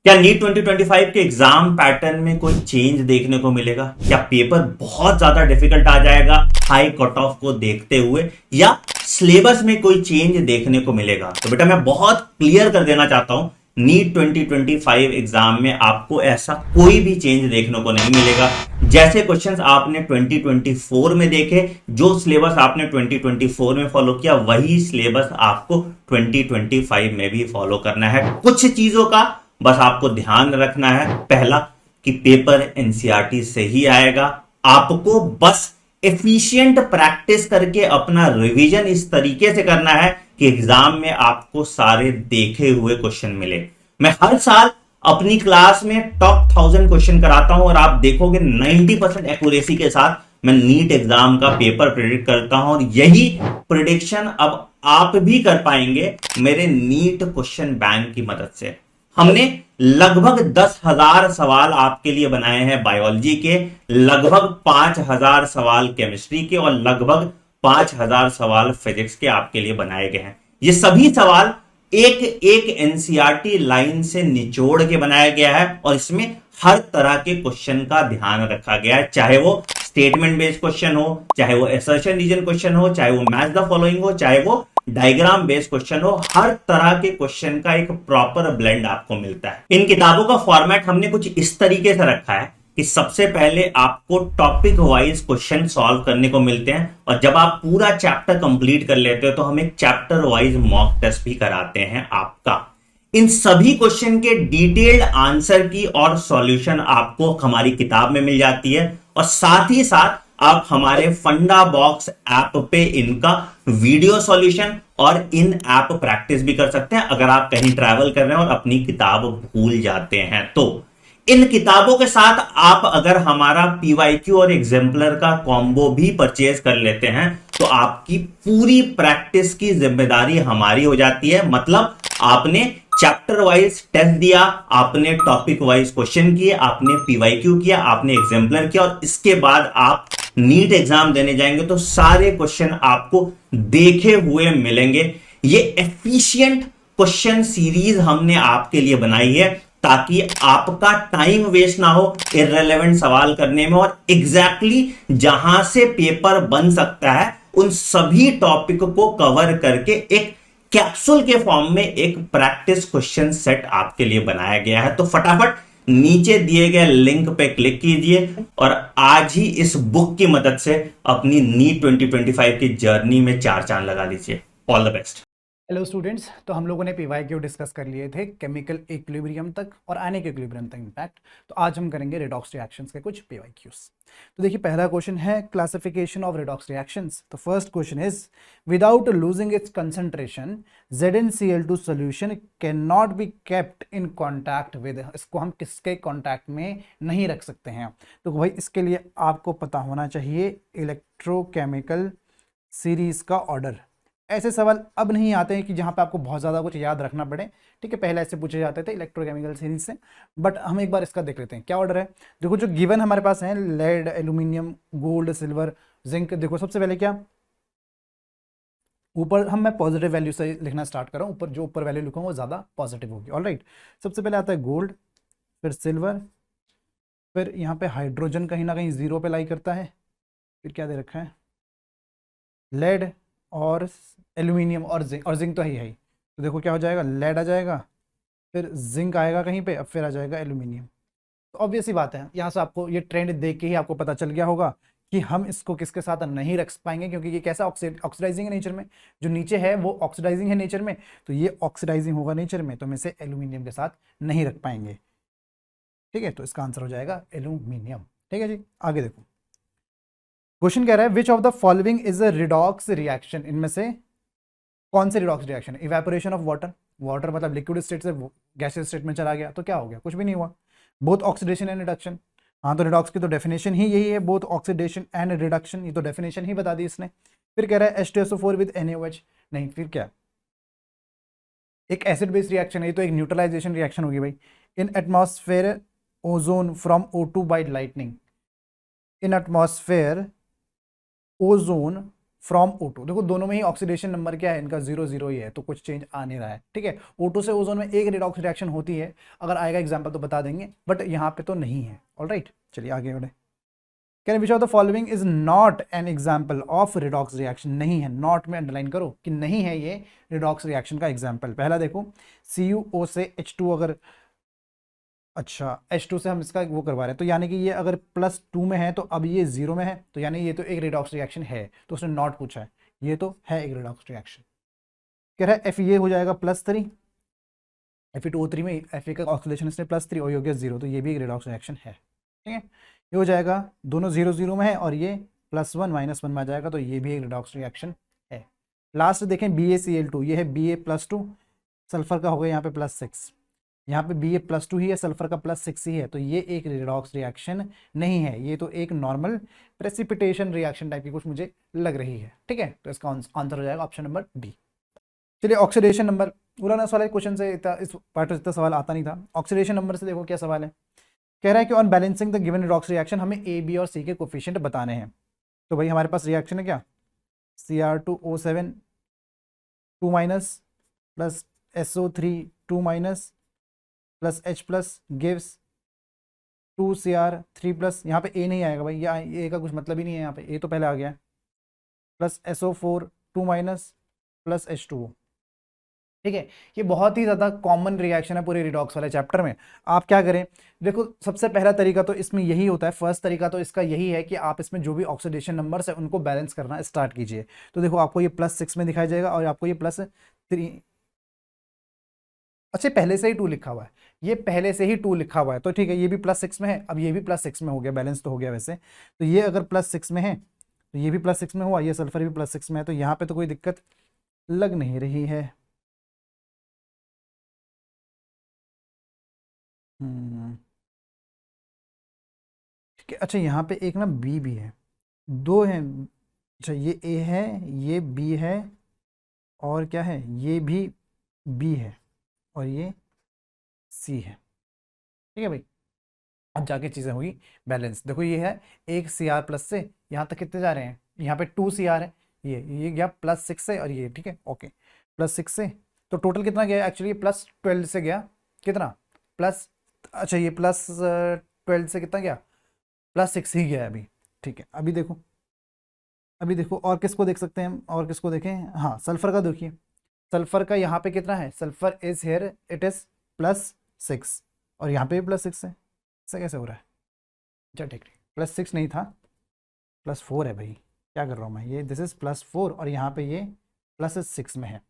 क्या नीट 2025 के exam pattern में कोई चेंज देखने को मिलेगा? क्या पेपर बहुत ज्यादा डिफिकल्ट आ जाएगा हाई कट ऑफ को देखते हुए, या सिलेबस में कोई चेंज देखने को मिलेगा? तो बेटा मैं बहुत क्लियर कर देना चाहता हूं, नीट 2025 एग्जाम में आपको ऐसा कोई भी चेंज देखने को नहीं मिलेगा। जैसे क्वेश्चंस आपने 2024 में देखे, जो सिलेबस आपने 2024 में फॉलो किया, वही सिलेबस आपको 2025 में भी फॉलो करना है। कुछ चीजों का बस आपको ध्यान रखना है। पहला कि पेपर एनसीईआरटी से ही आएगा। आपको बस एफिशिएंट प्रैक्टिस करके अपना रिवीजन इस तरीके से करना है कि एग्जाम में आपको सारे देखे हुए क्वेश्चन मिले। मैं हर साल अपनी क्लास में टॉप 1000 क्वेश्चन कराता हूं और आप देखोगे 90% एक्यूरेसी के साथ मैं नीट एग्जाम का पेपर प्रिडिक्ट करता हूं, और यही प्रिडिक्शन अब आप भी कर पाएंगे मेरे नीट क्वेश्चन बैंक की मदद से। हमने लगभग 10,000 सवाल आपके लिए बनाए हैं बायोलॉजी के, लगभग 5,000 सवाल केमिस्ट्री के, और लगभग 5,000 सवाल फिजिक्स के आपके लिए बनाए गए हैं। ये सभी सवाल एक एक एनसीईआरटी लाइन से निचोड़ के बनाया गया है, और इसमें हर तरह के क्वेश्चन का ध्यान रखा गया है, चाहे वो स्टेटमेंट बेस्ड क्वेश्चन हो, चाहे वो असर्शन रीजन क्वेश्चन हो, चाहे वो मैच द फॉलोइंग हो, चाहे वो डायग्राम बेस्ड क्वेश्चन हो। हर तरह के क्वेश्चन का एक प्रॉपर ब्लेंड आपको मिलता है। इन किताबों का फॉर्मेट हमने कुछ इस तरीके से रखा है कि सबसे पहले आपको टॉपिक वाइज क्वेश्चन सॉल्व करने को मिलते हैं, और जब आप पूरा चैप्टर कंप्लीट कर लेते हो तो हम एक चैप्टर वाइज मॉक टेस्ट भी कराते हैं आपका। इन सभी क्वेश्चन के डिटेल्ड आंसर की और सॉल्यूशन आपको हमारी किताब में मिल जाती है, और साथ ही साथ आप हमारे फंडा बॉक्स ऐप पे इनका वीडियो सॉल्यूशन और इन ऐप प्रैक्टिस भी कर सकते हैं अगर आप कहीं ट्रैवल कर रहे हैं और अपनी किताब भूल जाते हैं तो। इन किताबों के साथ आप अगर हमारा पीवाईक्यू और एग्जाम्पलर का कॉम्बो भी परचेज कर लेते हैं तो आपकी पूरी प्रैक्टिस की जिम्मेदारी हमारी हो जाती है। मतलब आपने चैप्टर वाइज टेस्ट दिया, आपने टॉपिक वाइज क्वेश्चन किए, आपने पीवाईक्यू किया, आपने एग्जाम्पलर किया, और इसके बाद आप नीट एग्जाम देने जाएंगे तो सारे क्वेश्चन आपको देखे हुए मिलेंगे। ये एफिशिएंट क्वेश्चन सीरीज हमने आपके लिए बनाई है ताकि आपका टाइम वेस्ट ना हो इररिलेवेंट सवाल करने में, और एग्जैक्टली जहां से पेपर बन सकता है उन सभी टॉपिक को कवर करके एक कैप्सूल के फॉर्म में एक प्रैक्टिस क्वेश्चन सेट आपके लिए बनाया गया है। तो फटाफट नीचे दिए गए लिंक पे क्लिक कीजिए और आज ही इस बुक की मदद से अपनी नीट 2025 की जर्नी में चार चांद लगा लीजिए। All the best. Hello students, तो हम लोगों ने पीवाईक्यू डिस्कस कर लिए थे केमिकल इक्विलिब्रियम तक और आयनिक इक्विलिब्रियम तक इम्पैक्ट। तो आज हम करेंगे रिडॉक्स रिएक्शंस के कुछ पीवाईक्यूज। तो देखिए, पहला क्वेश्चन है क्लासिफिकेशन ऑफ रिडॉक्स रिएक्शंस। तो first question is without losing its concentration ZnCl2 solution can not be kept in contact with. इसको हम किसके कॉन्टैक्ट में नहीं रख सकते हैं? तो भाई इसके लिए आपको पता होना चाहिए इलेक्ट्रोकेमिकल सीरीज का ऑर्डर। ऐसे सवाल अब नहीं आते हैं कि जहां पे आपको बहुत ज़्यादा कुछ याद रखना पड़े। ठीक है, पहले ऐसे पूछे जाते थे इलेक्ट्रोकेमिकल सीरीज से, बट हम एक बार इसका देख लेते हैं क्या ऑर्डर है। देखो जो गिवन हमारे पास है lead, aluminium, gold, silver, zinc. देखो सबसे पहले क्या ऊपर मैं पॉजिटिव वैल्यू से लिखना स्टार्ट कर रहा हूँ। ऊपर जो ऊपर वैल्यू लिखूंगा वो ज़्यादा पॉजिटिव होगी। ऑलराइट, सबसे पहले आता है गोल्ड, फिर सिल्वर, फिर यहाँ पे हाइड्रोजन कहीं ना कहीं जीरो पे लाई करता है, फिर क्या दे रखा है लेड और एल्यूमिनियम और जिंक तो है ही। तो देखो क्या हो जाएगा, लेड आ जाएगा, फिर जिंक आएगा कहीं पे, अब फिर आ जाएगा एल्यूमिनियम। तो ऑब्वियस ही बात है, यहाँ से आपको ये ट्रेंड देख के ही आपको पता चल गया होगा कि हम इसको किसके साथ नहीं रख पाएंगे, क्योंकि ये कैसा ऑक्सीडाइजिंग है नेचर में। जो नीचे है वो ऑक्सीडाइजिंग है नेचर में, तो ये ऑक्सीडाइजिंग होगा नेचर में, तो हम इसे एल्यूमिनियम के साथ नहीं रख पाएंगे। ठीक है, तो इसका आंसर हो जाएगा एल्यूमिनियम। ठीक है जी, आगे देखो क्वेश्चन कह रहा है which of the following is a redox reaction. इनमें से कौन से redox reaction? Evaporation of water, water मतलब लिक्विड स्टेट से गैसियस स्टेट में चला गया, तो क्या हो गया? कुछ भी नहीं हुआ। बोथ ऑक्सीडेशन एंड रिडक्शन, हाँ तो रिडॉक्स की तो डेफिनेशन ही यही है, बोथ ऑक्सीडेशन एंड रिडक्शन, ये तो डेफिनेशन ही बता दी इसने। फिर कह रहा है H2SO4 विद NaOH, नहीं फिर क्या, एक एसिड बेस्ड रिएक्शन है, ये तो एक न्यूट्रलाइजेशन रिएक्शन होगी भाई। In atmosphere ozone from O2 by lightning, in atmosphere ozone from O2। देखो दोनों में ही ऑक्सीडेशन नंबर क्या है, इनका 0 0 ही है, तो कुछ चेंज आ नहीं रहा है, ठीक है। O2 से ओजोन में एक रिडॉक्स रिएक्शन होती है, अगर आएगा एग्जांपल तो बता देंगे, बट यहाँ पे तो नहीं है। ऑलराइट, चलिए आगे बढ़े। Can which of the following is not an example of redox reaction? नहीं है, नॉट में अंडरलाइन करो कि नहीं है ये रिडॉक्स रिएक्शन का एग्जाम्पल। पहला देखो, CuO से H2 अगर, अच्छा H2 से हम इसका वो करवा रहे हैं, तो यानी कि ये अगर +2 में है तो अब ये 0 में है, तो यानी ये तो एक रिडॉक्स रिएक्शन है, तो उसने नॉट पूछा है, ये तो है एक रिडॉक्स रिएक्शन। कह रहा है Fe ये हो जाएगा +3, Fe2O3 में Fe का ऑक्सीडेशन इसने +3 और ये हो गया 0, तो ये भी एक रिडॉक्स रिएक्शन है, ठीक है। ये हो जाएगा, दोनों 0 0 में है और ये +1 -1 में आ जाएगा, तो ये भी एक रिडॉक्स रिएक्शन है। लास्ट देखें BaCl2, ये है Ba+2, सल्फर का हो गया यहाँ पे +6, यहाँ पे Ba+2 ही है, सल्फर का +6 ही है, तो ये एक रिडॉक्स रिएक्शन नहीं है, ये तो एक नॉर्मल प्रेसिपिटेशन रिएक्शन टाइप की कुछ मुझे लग रही है, ठीक है। तो इसका आंसर हो जाएगा ऑप्शन नंबर डी। चलिए ऑक्सीडेशन नंबर, पुराना सवाल क्वेश्चन से इस पार्ट में इतना सवाल आता नहीं था। ऑक्सीडेशन नंबर से देखो क्या सवाल है, कह रहा है कि on balancing the given redox reaction हमें A, B और C के कोफिशिएंट बताने हैं। तो भाई हमारे पास रिएक्शन है क्या, Cr2O7 2- plus SO3 2- plus H+ gives 2Cr3+, यहाँ पे A नहीं आएगा भाई, ये A का कुछ मतलब ही नहीं है, यहाँ पे A तो पहले आ गया है, प्लस SO4 2- प्लस H2O, ठीक है। ये बहुत ही ज़्यादा कॉमन रिएक्शन है पूरे रिडॉक्स वाले चैप्टर में। आप क्या करें, देखो सबसे पहला तरीका तो इसमें यही होता है, फर्स्ट तरीका तो इसका यही है कि आप इसमें जो भी ऑक्सीडेशन नंबर्स है उनको बैलेंस करना स्टार्ट कीजिए। तो देखो आपको ये +6 में दिखाई जाएगा और आपको ये +3, अच्छा पहले से ही 2 लिखा हुआ है, ये पहले से ही 2 लिखा हुआ है, तो ठीक है, ये भी +6 में है, अब ये भी +6 में हो गया, बैलेंस तो हो गया वैसे। तो ये अगर +6 में है तो ये भी +6 में हुआ, ये सल्फर भी +6 में है, तो यहाँ पे तो कोई दिक्कत लग नहीं रही है। ठीक है, अच्छा यहाँ पे एक ना B भी है, दो हैं, अच्छा ये A है, ये B है, और क्या है, ये भी B है, और ये C है, ठीक है भाई। अब जाके चीज़ें हुई बैलेंस, देखो ये है एक Cr+ से यहाँ तक कितने जा रहे हैं, यहाँ पे 2 Cr है, ये गया +6 से, और ये ठीक है ओके +6 से, तो टोटल कितना गया एक्चुअली, +12 से गया, कितना प्लस, अच्छा ये +12 से कितना गया, +6 ही गया है अभी, ठीक है। अभी देखो और किसको देख सकते हैं हम, और किसको देखें, हाँ सल्फर का देखिए, सल्फर का यहाँ पे कितना है, sulphur is here it is +6, और यहाँ पे भी +6 है, इससे कैसे हो रहा है, अच्छा ठीक ठीक, +6 नहीं था, +4 है भाई, क्या कर रहा हूँ मैं, ये दिस इज +4 और यहाँ पे ये +6 में है,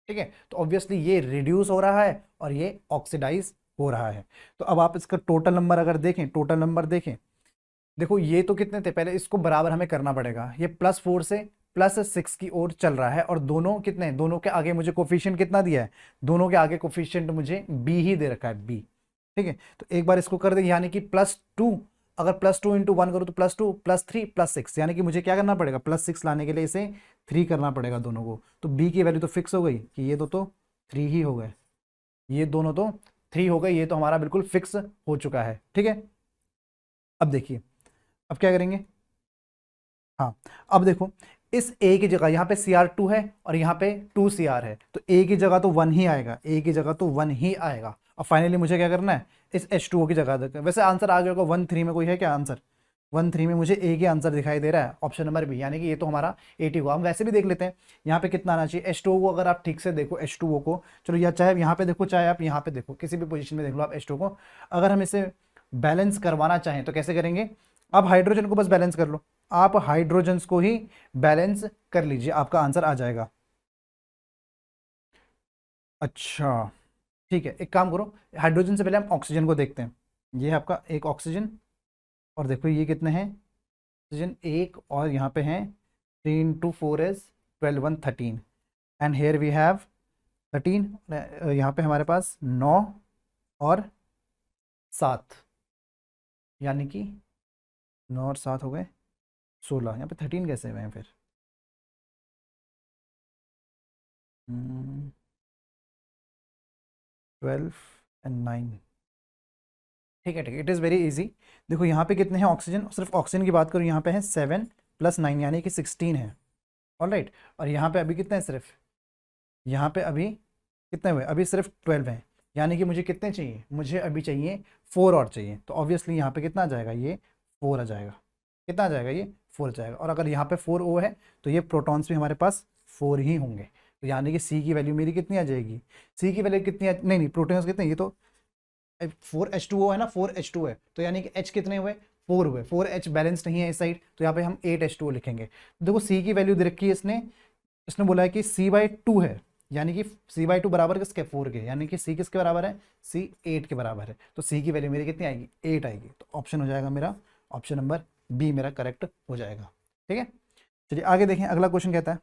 ठीक है। तो ऑब्वियसली ये रिड्यूस हो रहा है और ये ऑक्सीडाइज हो रहा है। तो अब आप इसका टोटल नंबर अगर देखें, टोटल नंबर देखें, देखो ये तो कितने थे, पहले इसको बराबर हमें करना पड़ेगा, ये +4 से +6 की ओर चल रहा है, और दोनों कितने, दोनों के आगे मुझे कोफिशिएंट कितना दिया है, दोनों के आगे कोफिशिएंट मुझे B ही दे रखा है, B, ठीक है। तो एक बार इसको कर दे, यानी कि +2, अगर +2 × 1 करूँ तो +2 +3 +6, यानी कि मुझे क्या करना पड़ेगा, +6 लाने के लिए इसे 3 करना पड़ेगा दोनों को, तो B की वैल्यू तो फिक्स हो गई कि ये तो 3 ही हो गए, ये दोनों तो 3 हो गए, ये तो हमारा बिल्कुल फिक्स हो चुका है, ठीक है। अब देखिए, अब क्या करेंगे, हाँ अब देखो इस A की जगह यहाँ पे Cr2 है और यहाँ पे 2Cr है, तो A की जगह तो 1 ही आएगा, A की जगह तो 1 ही आएगा। और फाइनली मुझे क्या करना है, इस H2O की जगह देकर, वैसे आंसर आ गया होगा 1-3 में, कोई है क्या आंसर, 1-3 में मुझे A की आंसर दिखाई दे रहा है, ऑप्शन नंबर B, यानी कि ये तो हमारा 80 हुआ। हम वैसे भी देख लेते हैं यहाँ पे कितना आना चाहिए H2O को, अगर आप ठीक से देखो H2O को, चलो या चाहे यहाँ पे देखो चाहे आप यहाँ पे देखो, किसी भी पोजीशन में देख लो आप H2O को, अगर हम इसे बैलेंस करवाना चाहें तो कैसे करेंगे, आप हाइड्रोजन को बस बैलेंस कर लो, आप हाइड्रोजन्स को ही बैलेंस कर लीजिए, आपका आंसर आ जाएगा। अच्छा ठीक है, एक काम करो, हाइड्रोजन से पहले हम ऑक्सीजन को देखते हैं, ये है आपका एक ऑक्सीजन, और देखो ये कितने हैं, ऑक्सीजन एक, और यहाँ पे हैं 3 × 4 is 12 1 13, and here we have 13, यहाँ पे हमारे पास 9 और 7, यानी कि 9 और 7 हो गए 16, यहाँ पे 13 कैसे हुए हैं फिर, 12 and 9, ठीक है ठीक है, इट इज़ वेरी इजी। देखो यहाँ पे कितने हैं ऑक्सीजन, सिर्फ ऑक्सीजन की बात करूँ, यहाँ पे है 7 + 9 यानी कि 16 है, ऑलराइट। और यहाँ पे अभी कितने हैं, सिर्फ यहाँ पे अभी कितने हुए, अभी सिर्फ 12 हैं, यानी कि मुझे कितने चाहिए, मुझे अभी चाहिए 4 और चाहिए। तो ऑब्वियसली यहाँ पे कितना आ जाएगा, ये 4 आ जाएगा। कितना आ जाएगा, ये 4 आ जाएगा। और अगर यहाँ पे 4 O है तो ये प्रोटॉन्स भी हमारे पास 4 ही होंगे। तो यानी कि सी की वैल्यू मेरी कितनी आ जाएगी, सी की वैल्यू कितनी नहीं प्रोटॉन्स कितने, ये तो 4H2O है ना, 4H2 है, तो यानी कि H कितने हुए, 4 हुए। 4H बैलेंस नहीं है इस साइड, तो यहाँ पे हम 8H2O लिखेंगे। तो देखो सी की वैल्यू दे रखी है इसने, इसने बोला है कि C/2 है, यानी कि C/2 बराबर किसके, 4 के, यानी कि C किसके बराबर है, C 8 के बराबर है। तो C की वैल्यू मेरी कितनी आएगी, 8 आएगी। तो ऑप्शन हो जाएगा मेरा, ऑप्शन नंबर बी मेरा करेक्ट हो जाएगा। ठीक है, चलिए आगे देखें। अगला क्वेश्चन कहता है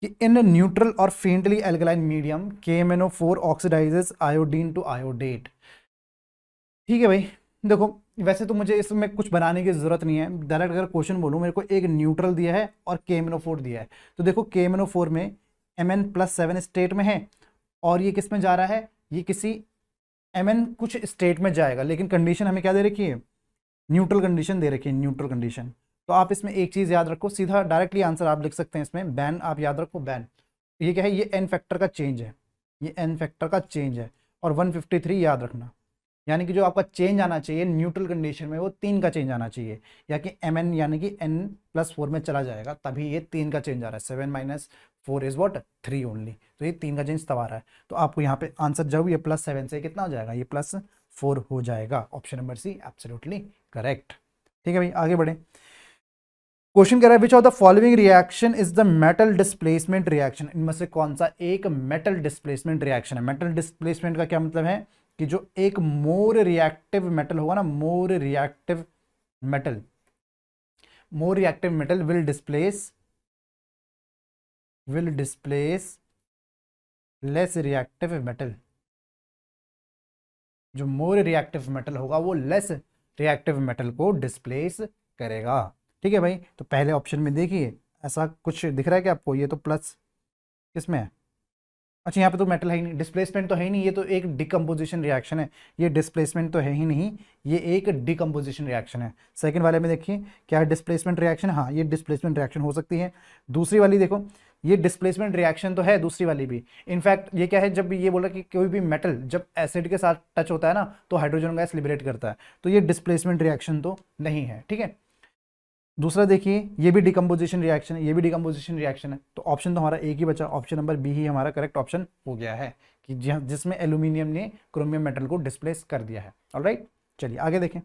कि इन न्यूट्रल और faintly alkaline medium KMnO4 oxidises iodine to iodate. ठीक है भाई, देखो वैसे तो मुझे इसमें कुछ बनाने की जरूरत नहीं है, डायरेक्ट अगर क्वेश्चन बोलूँ, मेरे को एक न्यूट्रल दिया है और KMnO4 दिया है। तो देखो KMnO4 में Mn+7 स्टेट में है, और ये किस में जा रहा है, ये किसी Mn कुछ स्टेट में जाएगा, लेकिन कंडीशन हमें क्या दे रखी है, न्यूट्रल कंडीशन दे रखी है, न्यूट्रल कंडीशन। तो आप इसमें एक चीज़ याद रखो, सीधा डायरेक्टली आंसर आप लिख सकते हैं इसमें, बैन आप याद रखो, बैन। ये क्या है, ये n फैक्टर का चेंज है, ये n फैक्टर का चेंज है, और 153 याद रखना। यानी कि जो आपका चेंज आना चाहिए न्यूट्रल कंडीशन में, वो 3 का चेंज आना चाहिए, या कि Mn यानी कि n+4 में चला जाएगा, तभी ये 3 का चेंज आ रहा है। 7 - 4 इज वॉट, 3 ओनली। तो ये 3 का चेंज तब आ रहा है। तो आपको यहाँ पे आंसर जब ये +7 से कितना हो जाएगा, ये +4 हो जाएगा। Option number C absolutely correct. ठीक है भाई, आगे बढ़े। क्वेश्चन कह रहा है which of the following reaction is the metal displacement reaction. इनमें से कौन सा एक मेटल डिस्प्लेसमेंट रिएक्शन है। मेटल डिस्प्लेसमेंट का क्या मतलब है कि जो एक मोर रिएक्टिव मेटल होगा ना, more reactive metal will displace less reactive metal. जो मोर रिएक्टिव मेटल होगा वो लेस रिएक्टिव मेटल को डिस्प्लेस करेगा। ठीक है भाई, तो पहले ऑप्शन में देखिए ऐसा कुछ दिख रहा है कि आपको, ये तो प्लस किसमें है, अच्छा यहाँ पे तो मेटल है ही नहीं, डिस्प्लेसमेंट तो है ही नहीं, ये तो एक डिकम्पोजिशन रिएक्शन है, ये डिस्प्लेसमेंट तो है ही नहीं, ये एक डिकम्पोजिशन रिएक्शन है। सेकंड वाले में देखिए क्या है, डिस्प्लेसमेंट रिएक्शन, हाँ ये डिस्प्लेसमेंट रिएक्शन हो सकती है। दूसरी वाली देखो, ये डिस्प्लेसमेंट रिएक्शन तो है दूसरी वाली भी। इनफैक्ट ये क्या है, जब ये बोला कि कोई भी मेटल जब एसिड के साथ टच होता है ना, तो हाइड्रोजन गैस लिबरेट करता है, तो ये डिस्प्लेसमेंट रिएक्शन तो नहीं है। ठीक है, दूसरा देखिए ये भी डिकम्पोजिशन रिएक्शन है, ये भी डिकम्पोजिशन रिएक्शन है। तो ऑप्शन तो हमारा एक ही बचा, ऑप्शन नंबर बी ही हमारा करेक्ट ऑप्शन हो गया है, कि जिसमें एल्यूमिनियम ने क्रोमियम मेटल को डिस्प्लेस कर दिया है। ऑलराइट, चलिए आगे देखें।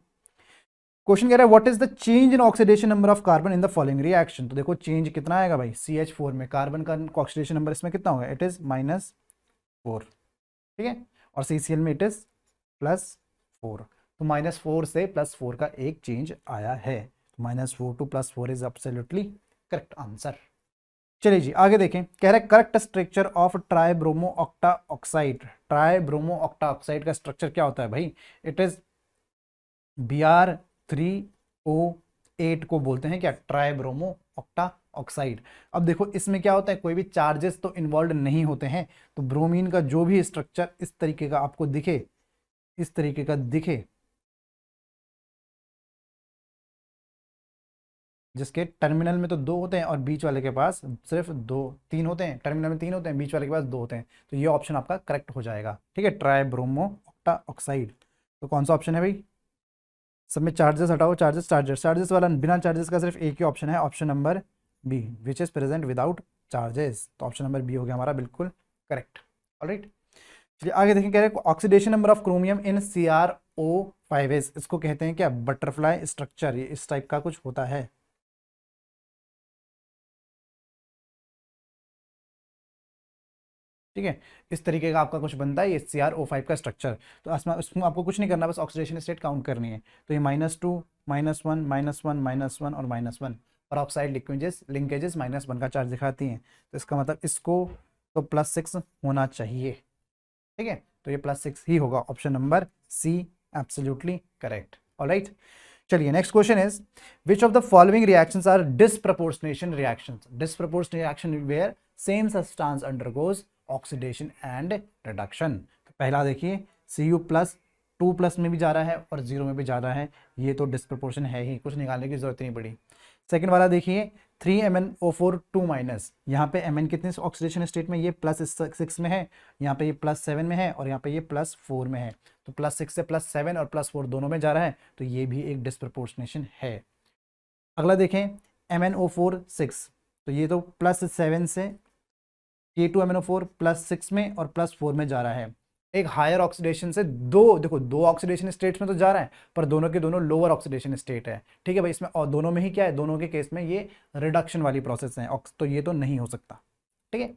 क्वेश्चन कह रहा है what is the change in oxidation number of carbon in the following reaction. तो देखो चेंज कितना आएगा भाई, CH4 में कार्बन का ऑक्सीडेशन नंबर इसमें कितना होगा, इट इज -4। ठीक है, और CCl में इट इज +4। तो -4 से +4 का एक चेंज आया है। -4 to +4 is absolutely correct answer. चलिए जी आगे देखें, कह रहे correct structure of tribromo octa oxide. Tribromo octa oxide का स्ट्रक्चर क्या होता है भाई, इट इज Br3O8 को बोलते हैं क्या, ट्राइब्रोमो ऑक्टा ऑक्साइड। अब देखो इसमें क्या होता है, कोई भी चार्जेस तो इन्वॉल्व नहीं होते हैं, तो ब्रोमीन का जो भी स्ट्रक्चर इस तरीके का आपको दिखे, इस तरीके का दिखे, जिसके टर्मिनल में तो 2 होते हैं और बीच वाले के पास सिर्फ 3 होते हैं, टर्मिनल में 3 होते हैं, बीच वाले के पास 2 होते हैं, तो ये ऑप्शन आपका करेक्ट हो जाएगा। ठीक है, ट्राइब्रोमो ऑक्टा ऑक्साइड। तो कौन सा ऑप्शन है भाई, सब में चार्जेस हटाओ, चार्जेस वाला बिना चार्जेस का सिर्फ एक ही ऑप्शन है, option number B, which is present without charges. तो ऑप्शन नंबर बी हो गया हमारा बिल्कुल करेक्ट। ऑलराइट, चलिए आगे देखें, कह रहे हैं oxidation number of chromium in CrO5s, इसको कहते हैं क्या, बटरफ्लाई स्ट्रक्चर, ये इस टाइप का कुछ होता है। ठीक है, इस तरीके का आपका कुछ बनता है ये CrO5 का स्ट्रक्चर। तो इसमें आपको कुछ नहीं करना, बस ऑक्सीडेशन स्टेट काउंट करनी है। तो ये -2 -1 -1 और -1, और ऑक्साइड लिंकेजेस -1 का चार्ज दिखाती हैं। तो इसका मतलब इसको तो +6 होना चाहिए। ठीक है, तो ये +6 ही होगा, option number C absolutely correct. Alright, चलिए next question is which of the following reactions are disproportionation reactions. Disproportionation reaction where same substance undergoes oxidation and reduction. तो पहला देखिए Cu+ 2+ में भी जा रहा है और 0 में भी जा रहा है, ये तो डिस्प्रपोर्शन है ही, कुछ निकालने की जरूरत नहीं पड़ी। सेकंड वाला देखिए 3MnO4 2-, यहाँ पे Mn कितने ऑक्सीडेशन स्टेट में, ये +6 में है, यहाँ पे ये +7 में है और यहाँ पे ये +4 में है। तो +6 से +7 और +4 दोनों में जा रहा है, तो ये भी एक डिस्प्रपोर्शनेशन है। अगला देखें MnO4 6, तो ये तो +7 से K2MnO4 +6 में और +4 में जा रहा है। एक हायर ऑक्सीडेशन से दो ऑक्सीडेशन स्टेट्स में तो जा रहा है, पर दोनों के दोनों लोअर ऑक्सीडेशन स्टेट है। ठीक है भाई, इसमें और दोनों में ही क्या है, दोनों के केस में ये रिडक्शन वाली प्रोसेस है, तो ये तो नहीं हो सकता। ठीक है,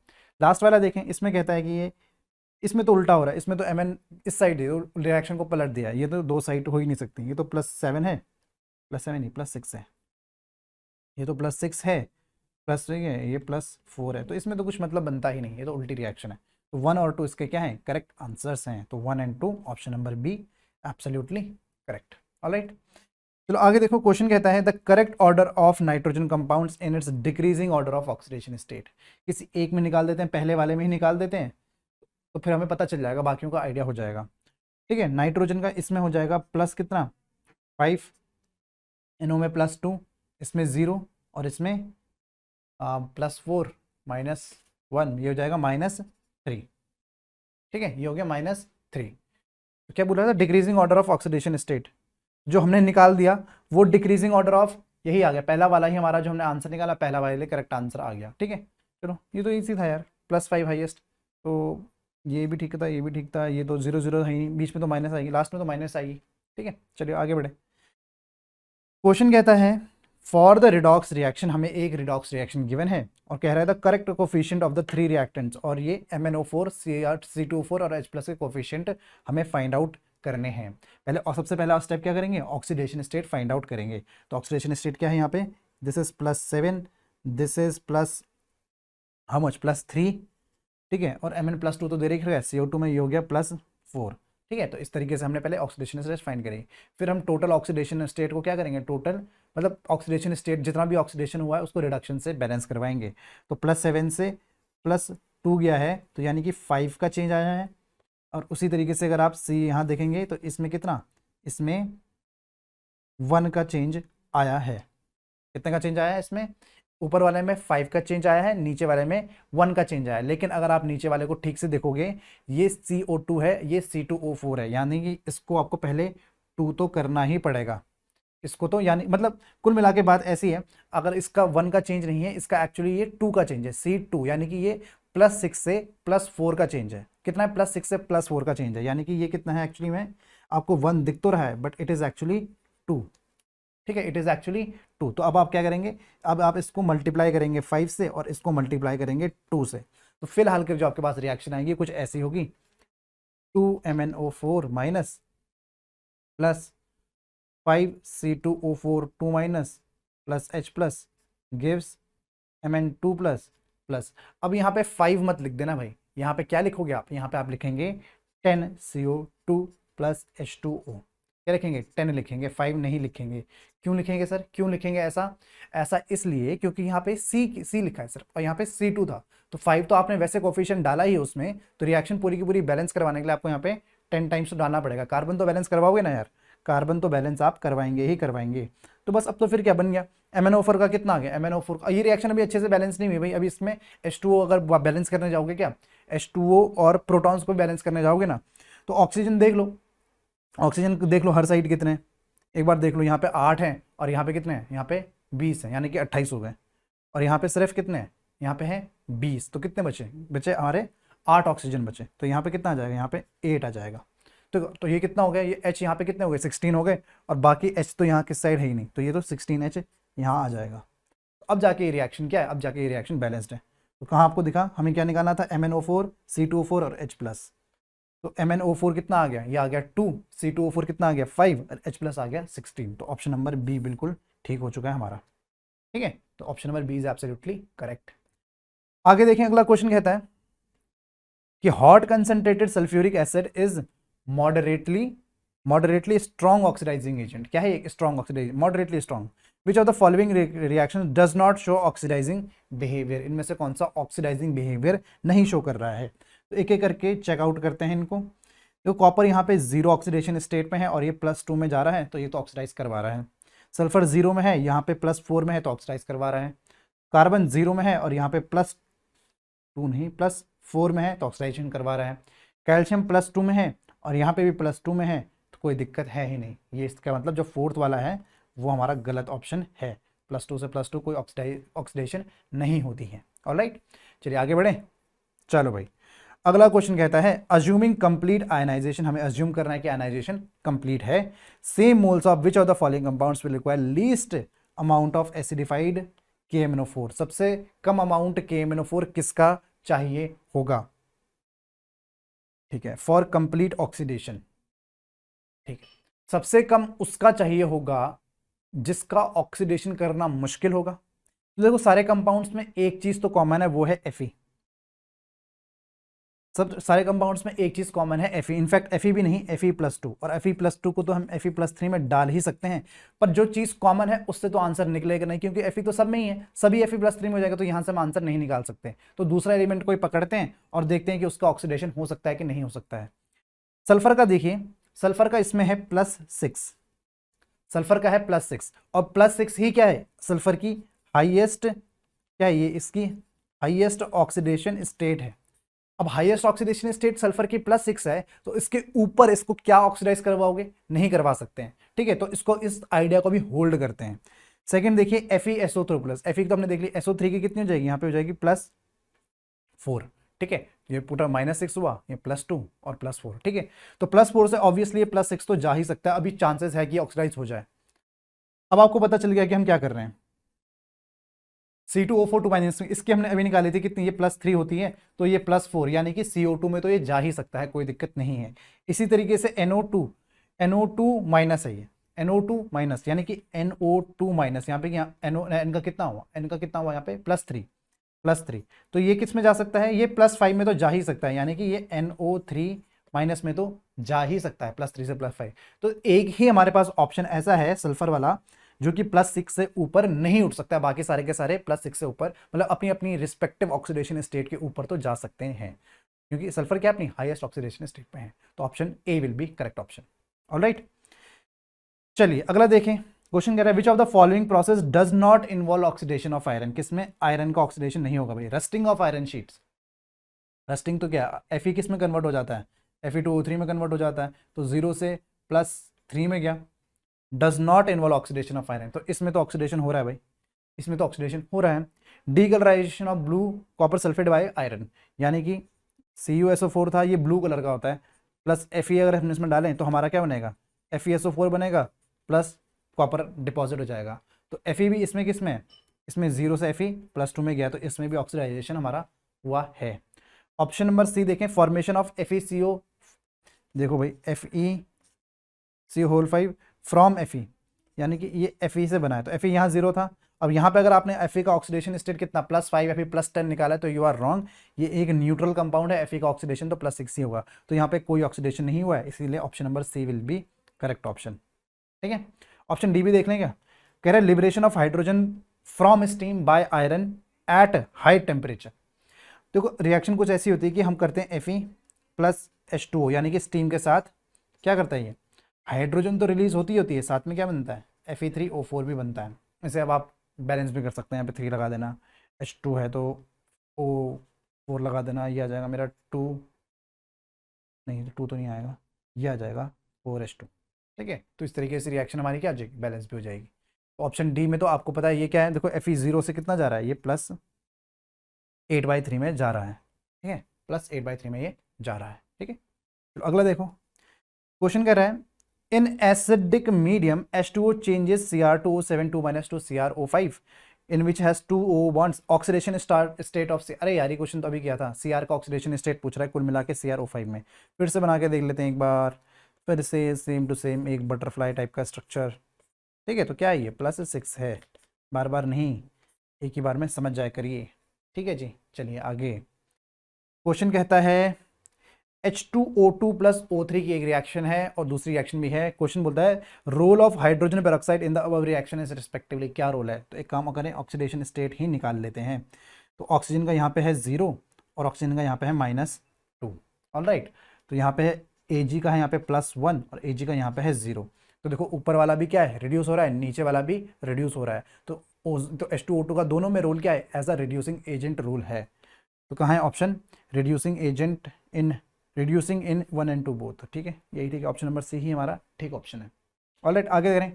लास्ट वाला देखें, इसमें कहता है कि ये, इसमें तो उल्टा हो रहा है, इसमें तो Mn इस साइड है, रिएक्शन को पलट दिया, ये तो दो साइड हो ही नहीं सकती। ये तो +7 है, +7 नहीं +6 है, ये तो +6 है, प्लस है, ये +4 है, तो इसमें तो कुछ मतलब बनता ही नहीं, ये तो उल्टी रिएक्शन है। तो 1 और 2 इसके क्या हैं, करेक्ट आंसर्स हैं। तो 1 and 2 option number be absolutely correct. Alright, चलो आगे देखो, क्वेश्चन कहता है the correct order of nitrogen compounds in its decreasing order of oxidation state. किसी एक में निकाल देते हैं, पहले वाले में ही निकाल देते हैं, तो फिर हमें पता चल जाएगा, बाकियों का आइडिया हो जाएगा। ठीक है, नाइट्रोजन का इसमें हो जाएगा प्लस कितना 5, NO में +2, इसमें 0 और इसमें +4 -1, ये हो जाएगा -3। ठीक है, ये हो गया -3। तो क्या बोल रहा था, decreasing order of oxidation state, जो हमने निकाल दिया वो डिक्रीजिंग ऑर्डर ऑफ यही आ गया, पहला वाला ही हमारा जो हमने आंसर निकाला, पहला वाले करेक्ट आंसर आ गया। ठीक है, चलो ये तो इजी था यार, +5 हाईएस्ट, तो ये भी ठीक था, ये भी ठीक था, ये तो 0 0 है ही, बीच में तो माइनस आएगी, लास्ट में तो माइनस आएगी। ठीक है, चलिए आगे बढ़े। क्वेश्चन कहता है फॉर द रिडॉक्स रिएक्शन, हमें एक रिडॉक्स रिएक्शन गिवन है और कह रहा है the correct coefficient of the 3 reactants, और ये MnO4 C2O4 और H+ के कोफिशिएंट हमें फाइंड आउट करने हैं। पहले और सबसे पहला स्टेप क्या करेंगे, ऑक्सीडेशन स्टेट फाइंड आउट करेंगे। तो ऑक्सीडेशन स्टेट क्या है यहाँ पे, this is +7, this is plus how much +3। ठीक है, और Mn+2 तो दे रही है, CO2 में ये हो गया +4। ठीक है, तो इस तरीके से हमने पहले ऑक्सीडेशन स्टेट फाइंड करी, फिर हम टोटल ऑक्सीडेशन स्टेट को क्या करेंगे, टोटल मतलब ऑक्सीडेशन स्टेट जितना भी ऑक्सीडेशन हुआ है उसको रिडक्शन से बैलेंस करवाएंगे। तो +7 से +2 गया है, तो यानी कि 5 का चेंज आया है। और उसी तरीके से अगर आप सी यहाँ देखेंगे तो इसमें कितना, इसमें 1 का चेंज आया है। कितने का चेंज आया है, इसमें ऊपर वाले में 5 का चेंज आया है, नीचे वाले में 1 का चेंज आया है। लेकिन अगर आप नीचे वाले को ठीक से देखोगे, ये CO2 है, ये C2O4 है, यानी कि इसको आपको पहले 2 तो करना ही पड़ेगा इसको, तो यानी मतलब कुल मिला के बात ऐसी है, अगर इसका 1 का चेंज नहीं है, इसका एक्चुअली ये 2 का चेंज है, C2, यानी कि ये +6 से +4 का चेंज है। कितना है, +6 से +4 का चेंज है, यानी कि ये कितना है एक्चुअली में, आपको 1 दिख तो रहा है बट इट इज एक्चुअली 2। ठीक है, इट इज एक्चुअली 2। तो अब आप क्या करेंगे, अब आप इसको मल्टीप्लाई करेंगे 5 से और इसको मल्टीप्लाई करेंगे 2 से। तो फिलहाल के जो आपके पास रिएक्शन आएगी कुछ ऐसी होगी, 2MnO4 minus plus 5C2O4 2- plus H+ gives Mn2 plus. अब यहाँ पे 5 मत लिख देना भाई, यहाँ पे क्या लिखोगे आप, यहाँ पे आप लिखेंगे 10CO2 प्लस H2O। क्या लिखेंगे, 10 लिखेंगे, 5 नहीं लिखेंगे। क्यों लिखेंगे सर, क्यों लिखेंगे ऐसा इसलिए क्योंकि यहाँ पे C लिखा है सर और यहाँ पे C2 था, तो 5 तो आपने वैसे कोफिशिएंट डाला ही उसमें, तो रिएक्शन पूरी की पूरी बैलेंस करवाने के लिए आपको यहाँ पे 10 टाइम्स तो डालना पड़ेगा। कार्बन तो बैलेंस करवाओगे ना यार, कार्बन तो बैलेंस आप करवाएंगे ही करवाएंगे। तो बस अब तो फिर क्या बन गया, MnO4 का कितना आ गया, MnO4 का ये रिएक्शन अभी अच्छे से बैलेंस नहीं हुई भाई। अभी इसमें H2O अगर बैलेंस करने जाओगे, क्या H2O और प्रोटॉन्स को बैलेंस करने जाओगे ना, तो ऑक्सीजन देख लो, ऑक्सीजन देख लो हर साइड कितने हैं, एक बार देख लो, यहाँ पे 8 हैं और यहाँ पे कितने हैं, यहाँ पे 20 हैं, यानी कि 28 हो गए। और यहाँ पे सिर्फ कितने हैं, यहाँ पे हैं 20, तो कितने बचे हमारे 8 ऑक्सीजन बचे। तो यहाँ पे कितना आ जाएगा, यहाँ पे 8 आ जाएगा। तो ये कितना हो गया, ये H यहाँ पे कितने हो गए, 16 हो गए, और बाकी H तो यहाँ किस साइड है ही नहीं, तो ये तो 16H यहाँ आ जाएगा। अब जाके ये रिएक्शन क्या है, अब जाके ये रिएक्शन बैलेंस्ड है। तो कहाँ आपको दिखा, हमें क्या निकालना था, MnO4 C2O4 और H+। तो MnO4 कितना आ गया, ये आ गया 2, C2O4 कितना आ गया 5 और H+ आ गया 16। तो ऑप्शन नंबर बी बिल्कुल ठीक हो चुका है हमारा। ठीक है, तो option number B is absolutely correct. आगे देखें, अगला क्वेश्चन कहता है कि hot concentrated sulphuric acid is moderately strong oxidising agent. क्या है ये, strong oxidising, moderately strong. Which of the following reaction does not show oxidising behaviour, इनमें से कौन सा ऑक्सीडाइजिंग बिहेवियर नहीं शो कर रहा है। तो एक एक करके चेकआउट करते हैं इनको। तो कॉपर यहाँ पे 0 ऑक्सीडेशन स्टेट में है और ये +2 में जा रहा है, तो ये तो ऑक्सीडाइज करवा रहा है। सल्फर 0 में है, यहाँ पे +4 में है तो ऑक्सीडाइज करवा रहा है। कार्बन 0 में है और यहाँ पे +2 नहीं +4 में है तो ऑक्सीडाइजेशन करवा रहा है। कैल्शियम +2 में है और यहाँ पे भी +2 में है तो कोई दिक्कत है ही नहीं। ये इसका मतलब जो फोर्थ वाला है वो हमारा गलत ऑप्शन है। +2 से +2 कोई ऑक्सीडेशन नहीं होती है। ऑलराइट, चलिए आगे बढ़े। चलो भाई, अगला क्वेश्चन कहता है अज्यूमिंग कंप्लीट आयनाइजेशन, हमें अज्यूम करना है कि आयनाइजेशन कंप्लीट है। Same moles of which of the following compounds will require least amount of acidified KMnO4, सबसे कम अमाउंट KMnO4 किसका चाहिए होगा? ठीक है, फॉर कंप्लीट ऑक्सीडेशन। ठीक है, सबसे कम उसका चाहिए होगा जिसका ऑक्सीडेशन करना मुश्किल होगा। तो देखो सारे कंपाउंड्स में एक चीज तो कॉमन है, वो है Fe। सब सारे कंपाउंड्स में एक चीज कॉमन है Fe। इनफैक्ट Fe भी नहीं, Fe+2, और Fe+2 को तो हम Fe+3 में डाल ही सकते हैं। पर जो चीज कॉमन है उससे तो आंसर निकलेगा नहीं, क्योंकि Fe तो सब में ही है, सभी Fe+3 में हो जाएगा, तो यहां से हम आंसर नहीं निकाल सकते। तो दूसरा एलिमेंट कोई पकड़ते हैं और देखते हैं कि उसका ऑक्सीडेशन हो सकता है कि नहीं हो सकता है। सल्फर का देखिए, सल्फर का इसमें है +6, सल्फर का है +6, और +6 ही क्या है, सल्फर की हाईएस्ट क्या है, ये इसकी हाईएस्ट ऑक्सीडेशन स्टेट है। अब हाईएस्ट ऑक्सीडेशन स्टेट सल्फर की +6 है, तो इसके ऊपर इसको क्या ऑक्सीडाइज करवाओगे? नहीं करवा सकते हैं। ठीक है, तो इसको, इस आइडिया को भी होल्ड करते हैं। सेकंड देखिए FeSO3+, Fe तो हमने देख ली, SO3 की कितनी हो जाएगी, यहाँ पे हो जाएगी +4। ठीक है, ये पूरा -6 हुआ, ये +2 और +4। ठीक है, तो +4 से ऑब्वियसली ये +6 तो जा ही सकता है, अभी चांसेस है कि ऑक्सीडाइज हो जाए। अब आपको पता चल गया कि हम क्या कर रहे हैं। C2O4 इसकी हमने अभी निकाली थी कितनी, ये +3 होती है, तो ये +4, यानी कि CO2 में तो ये जा ही सकता है, कोई दिक्कत नहीं है। इसी तरीके से NO2 माइनस है, ये NO2 यानी कि NO2 यहाँ पे N का कितना हुआ, N का कितना हुआ यहाँ पे +3, तो ये किस में जा सकता है, ये +5 में तो जा ही सकता है, यानी कि ये NO3- में तो जा ही सकता है, +3 से +5। तो एक ही हमारे पास ऑप्शन ऐसा है सल्फर वाला जो कि +6 से ऊपर नहीं उठ सकता, बाकी सारे के सारे +6 से ऊपर, मतलब अपनी अपनी रिस्पेक्टिव ऑक्सीडेशन स्टेट के ऊपर तो जा सकते हैं, क्योंकि सल्फर क्या अपनी हाईएस्ट ऑक्सीडेशन स्टेट पे है। तो option A will be correct option. Alright, चलिए अगला देखें। क्वेश्चन कह रहा है which of the following process does not involve oxidation of iron, किसमें आयरन का ऑक्सीडेशन नहीं होगा भाई? Rusting of iron sheets, rusting तो क्या, Fe किस में कन्वर्ट हो जाता है, Fe2O3 में कन्वर्ट हो जाता है, तो 0 से +3 में गया। Does not involve oxidation of iron, तो इसमें तो ऑक्सीडेशन हो रहा है भाई, इसमें तो ऑक्सीडेशन हो रहा है। Decolourisation of blue copper sulphate by iron, यानी कि CuSO4 था, ये ब्लू कलर का होता है, प्लस Fe अगर हम इसमें डालें तो हमारा क्या बनेगा, FeSO4 बनेगा प्लस कॉपर डिपॉजिट हो जाएगा। तो Fe भी इसमें किस में है, इसमें 0 से Fe+2 में गया, तो इसमें भी ऑक्सीडाइजेशन हमारा हुआ है। ऑप्शन नंबर सी देखें, फॉर्मेशन ऑफ FeCO, देखो भाई FeCO5 फ्रॉम Fe, यानी कि ये Fe से बना है, तो Fe यहाँ 0 था। अब यहाँ पे अगर आपने Fe का ऑक्सीडेशन स्टेट कितना +5 Fe+10 निकाला है, तो यू आर रॉन्ग, ये एक न्यूट्रल कंपाउंड है, Fe का ऑक्सीडेशन तो +6 ही होगा, तो यहाँ पे कोई ऑक्सीडेशन नहीं हुआ है, इसीलिए option number C will be correct option. ठीक है, ऑप्शन डी भी देख लें क्या, कह रहे हैं liberation of hydrogen from steam by iron at high temperature. देखो रिएक्शन कुछ ऐसी होती है कि हम करते हैं Fe+H2O, यानी कि स्टीम के साथ क्या करता है, ये हाइड्रोजन तो रिलीज होती है, साथ में क्या बनता है, Fe3O4 भी बनता है। इसे अब आप बैलेंस भी कर सकते हैं, यहाँ पे 3 लगा देना, H2 है तो O4 लगा देना, ये आ जाएगा मेरा 2, नहीं 2 तो नहीं आएगा, ये आ जाएगा 4H2। ठीक है, तो इस तरीके से रिएक्शन हमारी क्या हो जाएगी, बैलेंस भी हो जाएगी। तो ऑप्शन डी में तो आपको पता है ये क्या है, देखो Fe 0 से कितना जा रहा है, ये +8/3 में जा रहा है। ठीक है, +8/3 में ये जा रहा है। ठीक है, तो अगला देखो, क्वेश्चन कह रहा है इन acidic medium H2O changes Cr2O7 to CrO5 in which has 2 O bonds, oxidation state of, अरे यार ये क्वेश्चन तो अभी किया था, Cr का ऑक्सीडेशन स्टेट पूछ रहा है कुल मिला के CrO5 में। फिर से बना के देख लेते हैं एक बार, फिर से सेम टू सेम एक बटरफ्लाई टाइप का स्ट्रक्चर। ठीक है, तो क्या है ये +6 है, बार बार नहीं, एक ही बार में समझ जाया करिए। ठीक है जी, चलिए आगे। क्वेश्चन कहता है H2O2 + O3 की एक रिएक्शन है और दूसरी रिएक्शन भी है। क्वेश्चन बोलता है role of hydrogen peroxide in the above reaction is respectively, क्या रोल है? तो एक काम करें, ऑक्सीडेशन स्टेट ही निकाल लेते हैं। तो ऑक्सीजन का यहाँ पे है 0 और ऑक्सीजन का यहाँ पे है -2। ऑलराइट, तो यहाँ पे Ag का है यहाँ पे +1 और Ag का यहाँ पे है 0। तो देखो ऊपर वाला भी क्या है, रिड्यूस हो रहा है, नीचे वाला भी रिड्यूस हो रहा है। तो H2O2 का दोनों में रोल क्या है, as a reducing agent role है। तो कहाँ है option, reducing agent in, reducing in 1 and 2 both. ठीक है, यही ठीक है, ऑप्शन नंबर सी ही हमारा ठीक ऑप्शन है। ऑलराइट, आगे करें।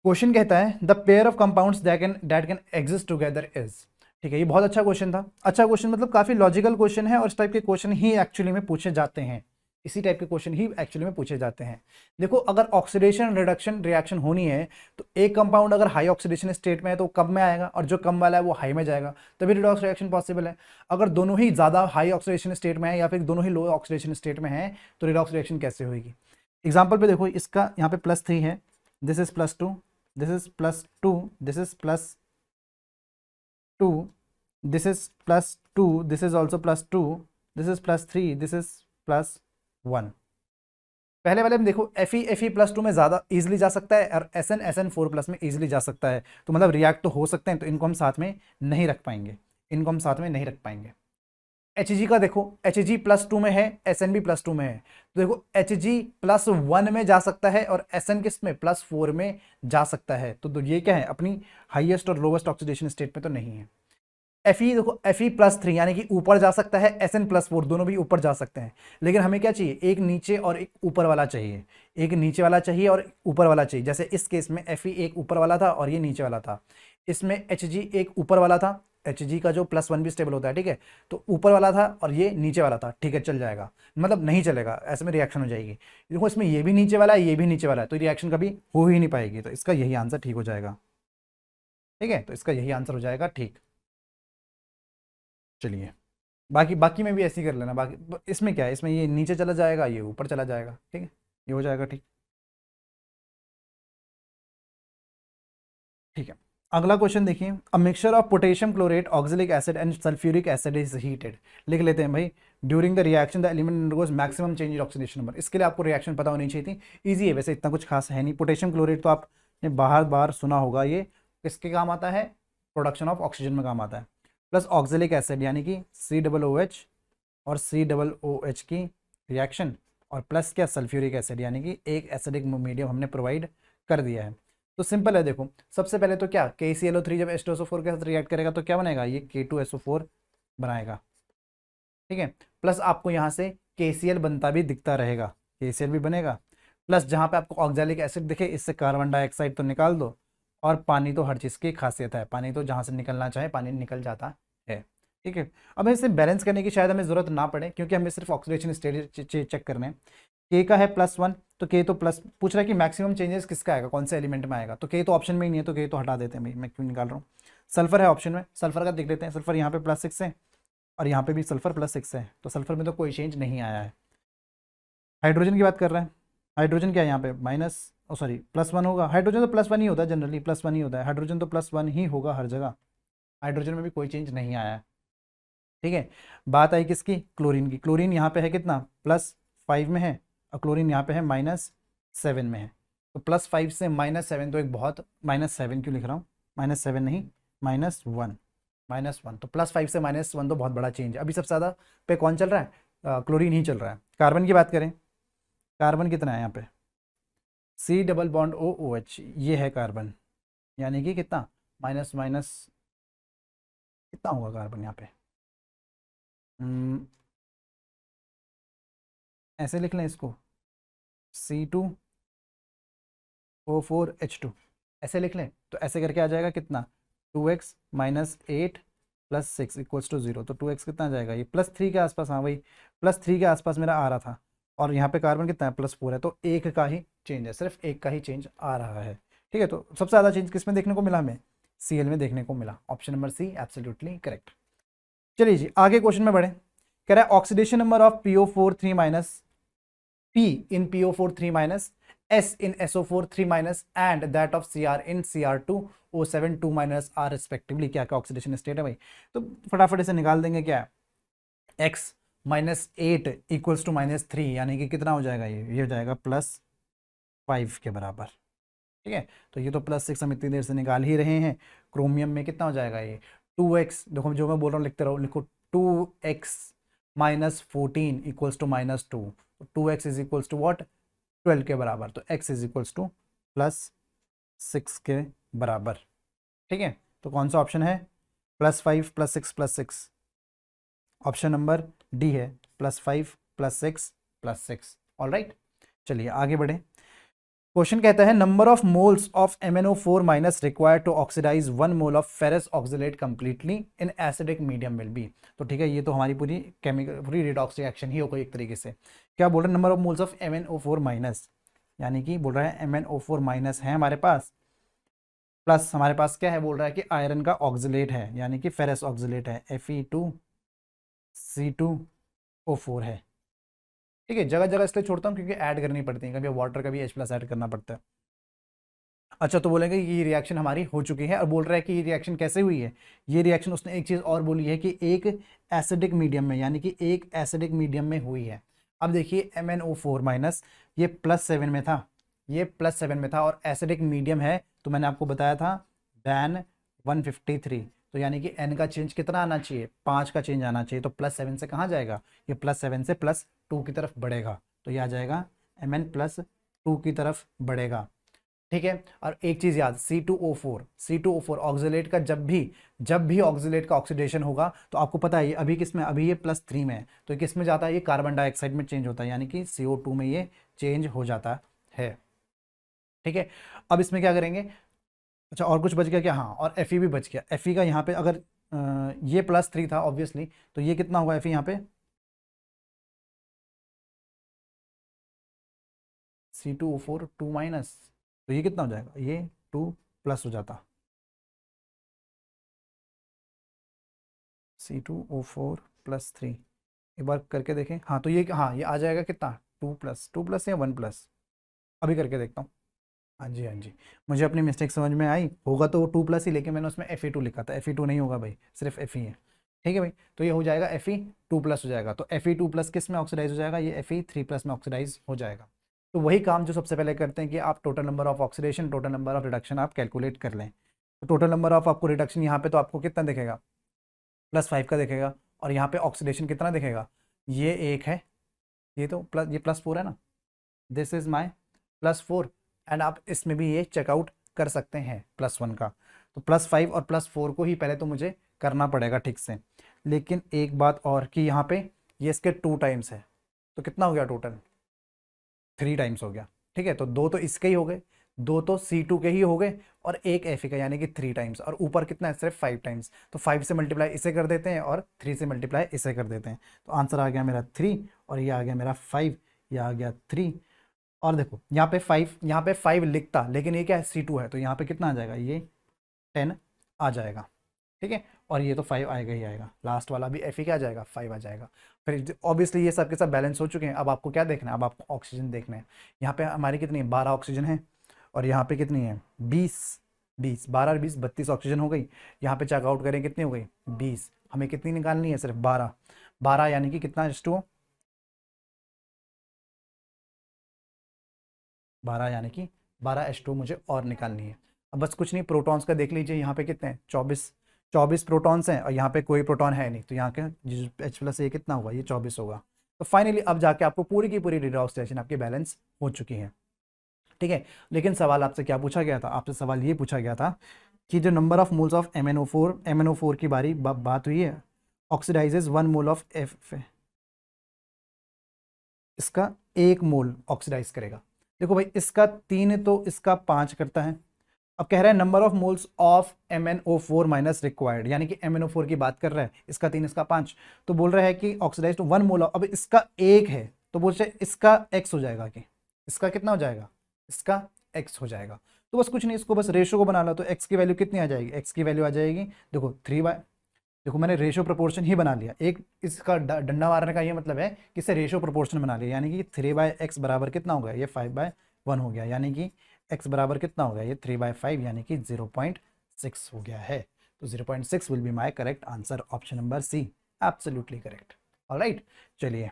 क्वेश्चन कहता है the pair of compounds that can exist together is. ठीक है, ये बहुत अच्छा क्वेश्चन था। अच्छा क्वेश्चन मतलब काफी लॉजिकल क्वेश्चन है, और इस टाइप के क्वेश्चन ही एक्चुअली में पूछे जाते हैं, इसी टाइप के क्वेश्चन ही एक्चुअली में पूछे जाते हैं। देखो, अगर ऑक्सीडेशन रिडक्शन रिएक्शन होनी है तो एक कंपाउंड अगर हाई ऑक्सीडेशन स्टेट में है तो कम में आएगा, और जो कम वाला है वो हाई में जाएगा, तभी रिडॉक्स रिएक्शन पॉसिबल है। अगर दोनों ही ज्यादा हाई ऑक्सीडेशन स्टेट में है या फिर दोनों ही लो ऑक्सीडेशन स्टेट में है तो रिडॉक्स रिएक्शन कैसे होगी। एग्जाम्पल पे देखो, इसका यहाँ पे +3 है, this is +2, this is +2, this is +2, this is +2, this is also +2, this is +3, this is +1। पहले वाले में देखो Fe +2 में ज़्यादा इजीली जा सकता है, और SN4+ में इजीली जा सकता है, तो मतलब रिएक्ट तो हो सकते हैं, तो इनको हम साथ में नहीं रख पाएंगे, इनको हम साथ में नहीं रख पाएंगे। Hg का देखो, Hg +2 में है, Sn भी +2 में है, तो देखो Hg +1 में जा सकता है और Sn किस में, +4 में जा सकता है। तो ये क्या है, अपनी हाईएस्ट और लोवेस्ट ऑक्सीडेशन स्टेट में तो नहीं है। Fe देखो, Fe +3 यानी कि ऊपर जा सकता है, Sn +4 दोनों भी ऊपर जा सकते हैं, लेकिन हमें क्या चाहिए, एक नीचे और एक ऊपर वाला चाहिए, एक नीचे वाला चाहिए और ऊपर वाला चाहिए। जैसे इस केस में Fe एक ऊपर वाला था और ये नीचे वाला था, इसमें Hg एक ऊपर वाला था, Hg का जो +1 भी स्टेबल होता है, ठीक है, तो ऊपर वाला था और ये नीचे वाला था, ठीक है, चल जाएगा, मतलब नहीं चलेगा, ऐसे में रिएक्शन हो जाएगी। देखो, इसमें ये भी नीचे वाला है, ये भी नीचे वाला है, तो रिएक्शन कभी हो ही नहीं पाएगी, तो इसका यही आंसर ठीक हो जाएगा। ठीक है, तो इसका यही आंसर हो जाएगा ठीक। चलिए, बाकी में भी ऐसे ही कर लेना, बाकी इसमें क्या है, इसमें ये नीचे चला जाएगा, ये ऊपर चला जाएगा, ठीक है, ये हो जाएगा ठीक। ठीक है, अगला क्वेश्चन देखिए, a mixture of potassium chlorate, oxalic acid and sulphuric acid is heated. लिख लेते हैं भाई, during the reaction the element undergoes maximum change in oxidation number. इसके लिए आपको रिएक्शन पता होनी चाहिए थी, इजी है वैसे, इतना कुछ खास है नहीं। पोटेशियम क्लोरेट तो आपने बाहर बार सुना होगा, ये किसके काम आता है, प्रोडक्शन ऑफ ऑक्सीजन में काम आता है। प्लस ऑक्जेलिक एसिड यानी कि COOH और COOH की रिएक्शन, और प्लस क्या, सल्फ्यूरिक एसिड यानी कि एक एसिडिक मीडियम हमने प्रोवाइड कर दिया है। तो सिंपल है, देखो सबसे पहले तो क्या, KClO3 जब H2SO4 के साथ रिएक्ट करेगा तो क्या बनेगा, ये K2SO4 बनाएगा, ठीक है। प्लस आपको यहाँ से KCl बनता भी दिखता रहेगा, KCl भी बनेगा। प्लस जहाँ पे आपको ऑक्जेलिक एसिड दिखे, इससे कार्बन डाइऑक्साइड तो निकाल दो, और पानी तो हर चीज़ की खासियत है, पानी तो जहाँ से निकलना चाहे पानी निकल जाता है, ठीक है। अब इसे बैलेंस करने की शायद हमें ज़रूरत ना पड़े, क्योंकि हमें सिर्फ ऑक्सीडेशन स्टेट चेक करने हैं। K का है +1, तो K तो प्लस पूछ रहा है कि मैक्सिमम चेंजेस किसका आएगा, कौन से एलिमेंट में आएगा, तो K तो ऑप्शन में ही नहीं है, तो K तो हटा देते हैं भाई, मैं क्यों निकाल रहा हूँ। सल्फर है ऑप्शन में, सल्फर का देख लेते हैं, सल्फर यहाँ पे +6 है और यहाँ पे भी सल्फर +6 है, तो सल्फर में तो कोई चेंज नहीं आया है। हाइड्रोजन की बात कर रहे हैं, हाइड्रोजन क्या है यहाँ पे +1 होगा, हाइड्रोजन तो +1 ही होता है, जनरली +1 ही होता है, हाइड्रोजन तो +1 ही होगा हर जगह, हाइड्रोजन में भी कोई चेंज नहीं आया है, ठीक है। बात आई किसकी, क्लोरीन की। क्लोरीन यहाँ पे है कितना, +5 में है, और क्लोरीन यहाँ पे है -7 में है, तो +5 से -7 तो एक बहुत, -7 क्यों लिख रहा हूँ, -7 नहीं, -1, तो +5 से -1 तो बहुत बड़ा चेंज है। अभी सबसे ज़्यादा पे कौन चल रहा है, क्लोरीन ही चल रहा है। कार्बन की बात करें, कार्बन कितना है यहाँ पे, C≡OOH, ये है कार्बन, यानी कि कितना, माइनस माइनस कितना होगा कार्बन यहाँ पे, ऐसे लिख लें इसको, C2O4H2 ऐसे लिख लें, तो ऐसे करके आ जाएगा कितना, 2x - 8 + 6 = 0, तो 2x कितना आ जाएगा, ये +3 के आसपास, हाँ भाई +3 के आसपास मेरा आ रहा था, और यहाँ पे कार्बन कितना है, +4 है, तो एक का ही चेंज है, सिर्फ एक का ही चेंज आ रहा है, ठीक है। तो सबसे ज़्यादा चेंज किस में देखने को मिला हमें, Cl में देखने को मिला, option number C absolutely correct. चलिए जी, आगे क्वेश्चन में बढ़े, कह रहा है oxidation number of PO4 3- P in PO4 3-, S in SO4 3- and that of Cr in Cr2O7 2- are respectively। क्या क्या ऑक्सीडेशन स्टेट है भाई, तो फटाफट इसे निकाल देंगे, क्या है, x -8 = -3, यानी कि कितना हो जाएगा, ये हो जाएगा +5 के बराबर, ठीक है। तो ये तो +6 हम इतनी देर से निकाल ही रहे हैं। क्रोमियम में कितना हो जाएगा, ये 2x, देखो जो मैं बोल रहा हूँ लिखते रहो, लिखो 2x - 14 = -2, 2x = what, 12 के बराबर, तो x इज इक्वल्स टू +6 के बराबर। ठीक है, तो कौन सा ऑप्शन है? +5 +6 +6, ऑप्शन नंबर डी है, +5 +6 +6। ऑलराइट, चलिए आगे बढ़े। क्वेश्चन कहता है number of moles of MnO4 minus required to oxidise 1 mole of ferrous oxalate completely in acidic medium will be. तो ठीक है, ये तो हमारी पूरी केमिकल पूरी रिडॉक्स रिएक्शन ही हो गई एक तरीके से। क्या बोल रहे हैं? Number of moles of MnO4 minus, यानी कि बोल रहा है MnO4 माइनस है हमारे पास, प्लस हमारे पास क्या है? बोल रहा है कि आयरन का ऑक्सीलेट है, यानी कि फेरस ऑक्सीलेट है, Fe2C2O4 है। ठीक है, जगह जगह इसलिए छोड़ता हूँ क्योंकि ऐड करनी पड़ती है, कभी वाटर का भी H+ ऐड करना पड़ता है। अच्छा, तो बोलेंगे ये रिएक्शन हमारी हो चुकी है, और बोल रहा है कि ये रिएक्शन कैसे हुई है? ये रिएक्शन उसने एक चीज़ और बोली है कि एक एसिडिक मीडियम में, यानी कि एक एसिडिक मीडियम में हुई है। अब देखिए MnO4 माइनस, ये +7 में था, ये +7 में था, और एसिडिक मीडियम है, तो मैंने आपको बताया था बैन 153, तो यानी कि n का चेंज कितना आना चाहिए? 5 का चेंज आना चाहिए। तो +7 से कहाँ जाएगा? ये +7 से +2 की तरफ बढ़ेगा, तो ये आ जाएगा Mn+2 की तरफ बढ़ेगा। ठीक है, और एक चीज़ याद, C2O4 ऑक्सीलेट का जब भी ऑक्सीलेट का ऑक्सीडेशन होगा, तो आपको पता है ये अभी किस में? अभी ये +3 में है, तो किस में जाता है? ये कार्बन डाइऑक्साइड में चेंज होता है, यानी कि CO2 में ये चेंज हो जाता है। ठीक है, अब इसमें क्या करेंगे? अच्छा, और कुछ बच गया क्या? हाँ, और Fe भी बच गया। Fe का यहाँ पे अगर ये +3 था ऑब्वियसली, तो ये कितना होगा Fe यहाँ पे? C2O4 2 माइनस, तो ये कितना हो जाएगा? ये 2+ हो जाता, C2O4 +3। एक बार करके देखें। हाँ, तो ये हाँ, ये आ जाएगा कितना? 2+ या 1+? अभी करके देखता हूँ। हाँ जी, हाँ जी, मुझे अपनी मिस्टेक समझ में आई। होगा तो 2+ ही, लेकिन मैंने उसमें Fe2 लिखा था, Fe2 नहीं होगा भाई, सिर्फ Fe है। ठीक है भाई, तो ये हो जाएगा Fe2+ हो जाएगा। तो Fe2+ किस में ऑक्सीडाइज हो जाएगा? ये Fe3+ में ऑक्सीडाइज हो जाएगा। तो वही काम जो सबसे पहले करते हैं कि आप total number of oxidation, total number of reduction आप कैलकुलेट कर लें। तो टोटल नंबर ऑफ आपको रिडक्शन यहाँ पे तो आपको कितना दिखेगा? +5 का दिखेगा, और यहाँ पे ऑक्सीडेशन कितना दिखेगा? ये 1 है, ये तो प्लस, ये +4 है ना, दिस इज माई +4, एंड आप इसमें भी ये चेकआउट कर सकते हैं +1 का। तो +5 और +4 को ही पहले तो मुझे करना पड़ेगा ठीक से। लेकिन एक बात और कि यहाँ पे ये इसके 2 टाइम्स है, तो कितना हो गया टोटल? 3 टाइम्स हो गया। ठीक है, तो 2 तो इसके ही हो गए, 2 तो C2 के ही हो गए, और एक Fe का, यानी कि 3 टाइम्स, और ऊपर कितना है? सिर्फ 5 टाइम्स। तो 5 से मल्टीप्लाई इसे कर देते हैं, और 3 से मल्टीप्लाई इसे कर देते हैं, तो आंसर आ गया मेरा 3, और ये आ गया मेरा 5, ये आ गया 3। और देखो यहाँ पे 5, यहाँ पे 5 लिखता, लेकिन ये क्या है? C2 है, तो यहाँ पे कितना आ जाएगा? ये 10 आ जाएगा। ठीक है, और ये तो 5 आएगा ही आएगा, लास्ट वाला भी Fe क्या आ जाएगा? 5 आ जाएगा। फिर ऑब्वियसली ये सब के सब बैलेंस हो चुके हैं। अब आपको क्या देखना है? अब आपको ऑक्सीजन देखना है। यहाँ पे हमारी कितनी है? 12 ऑक्सीजन है, और यहाँ पे कितनी है? 20 12 और 20 32 ऑक्सीजन हो गई। यहाँ पे चेकआउट करें कितनी हो गई? 20। हमें कितनी निकालनी है? सिर्फ 12 यानी कि कितना H2O? 12 यानी कि 12 H2O मुझे और निकालनी है। अब बस कुछ नहीं, प्रोटॉन्स का देख लीजिए, यहाँ पे कितने हैं? 24 प्रोटॉन्स हैं, और यहाँ पे कोई प्रोटॉन है नहीं, तो यहाँ के H+ ये कितना होगा? ये 24 होगा। तो फाइनली अब जाके आपको पूरी की पूरी रिडॉक्स रिएक्शन आपकी बैलेंस हो चुकी है। ठीक है, लेकिन सवाल आपसे क्या पूछा गया था? आपसे सवाल ये पूछा गया था कि जो number of moles of MnO4 की बात हुई है, ऑक्सीडाइजेज 1 मोल ऑफ F, इसका 1 मोल ऑक्सीडाइज करेगा। देखो भाई, इसका 3 तो इसका 5 करता है। अब कह रहा है number of moles of MnO4 minus required, यानी कि MnO4 की बात कर रहा है, इसका 3 इसका 5, तो बोल रहा है कि ऑक्सीडाइज टू 1 मोल। अब इसका 1 है, तो बोलते हैं इसका x हो जाएगा, कि इसका कितना हो जाएगा? इसका x हो जाएगा। तो बस कुछ नहीं, इसको बस रेशो को बना लो, तो x की वैल्यू कितनी आ जाएगी? x की वैल्यू आ जाएगी, देखो 3 देखो मैंने रेशो प्रोपोर्शन ही बना लिया। एक इसका डंडा मारने का ये मतलब है कि इसे रेशो प्रोपोर्शन बना लिया, यानी कि 3/x बराबर कितना हो गया? ये 5/1 हो गया, यानी कि x बराबर कितना हो गया? ये 3/5, यानी कि 0.6 हो गया है। तो 0.6 will be my correct answer, option number C, absolutely correct. Alright, चलिए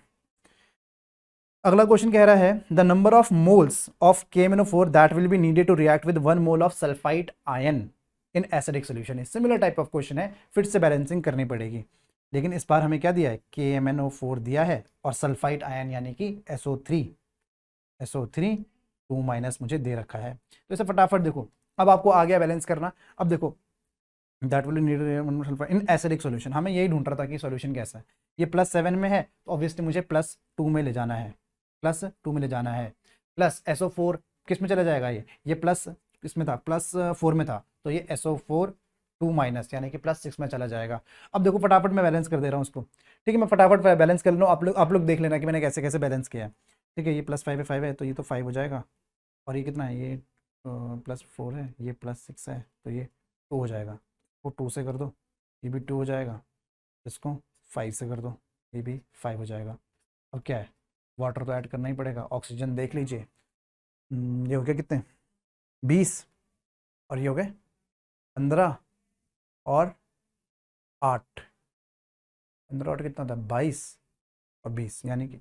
अगला क्वेश्चन कह रहा है the number of moles of KMnO4 that will be needed to react with 1 mole of sulphide ion in acidic solution. Similar type of question है, फिर से balancing करनी पड़ेगी, लेकिन इस बार हमें क्या दिया है? KMnO4 दिया है, और सल्फाइड आयन यानी कि SO3 SO3 2 माइनस मुझे दे रखा है। तो इसे फटाफट देखो, अब आपको आ गया बैलेंस करना। अब देखो that will need in acidic solution, हमें यही ढूंढ रहा था कि सॉल्यूशन कैसा है। ये +7 में है तो ऑब्वियसली मुझे +2 में ले जाना है, +2 में ले जाना है। प्लस SO4 किस में चला जाएगा, ये प्लस इसमें था, +4 में था, तो ये SO4 2 माइनस यानी कि +6 में चला जाएगा। अब देखो फटाफट मैं बैलेंस कर दे रहा हूँ उसको, ठीक है। मैं फटाफट बैलेंस कर लूँ, आप लोग देख लेना कि मैंने कैसे कैसे बैलेंस किया है, ठीक है। ये +5 है, 5 है तो ये तो 5 हो जाएगा, और ये कितना है, ये +4 है, ये +6 है तो ये 2 हो जाएगा। वो 2 से कर दो, ये भी 2 हो जाएगा। इसको 5 से कर दो, ये भी 5 हो जाएगा। अब क्या है, वाटर तो ऐड करना ही पड़ेगा। ऑक्सीजन देख लीजिए, ये हो गया कितने, 20, और ये हो गए 15 और 8, 15 और कितना था, 22 और 20, यानी कि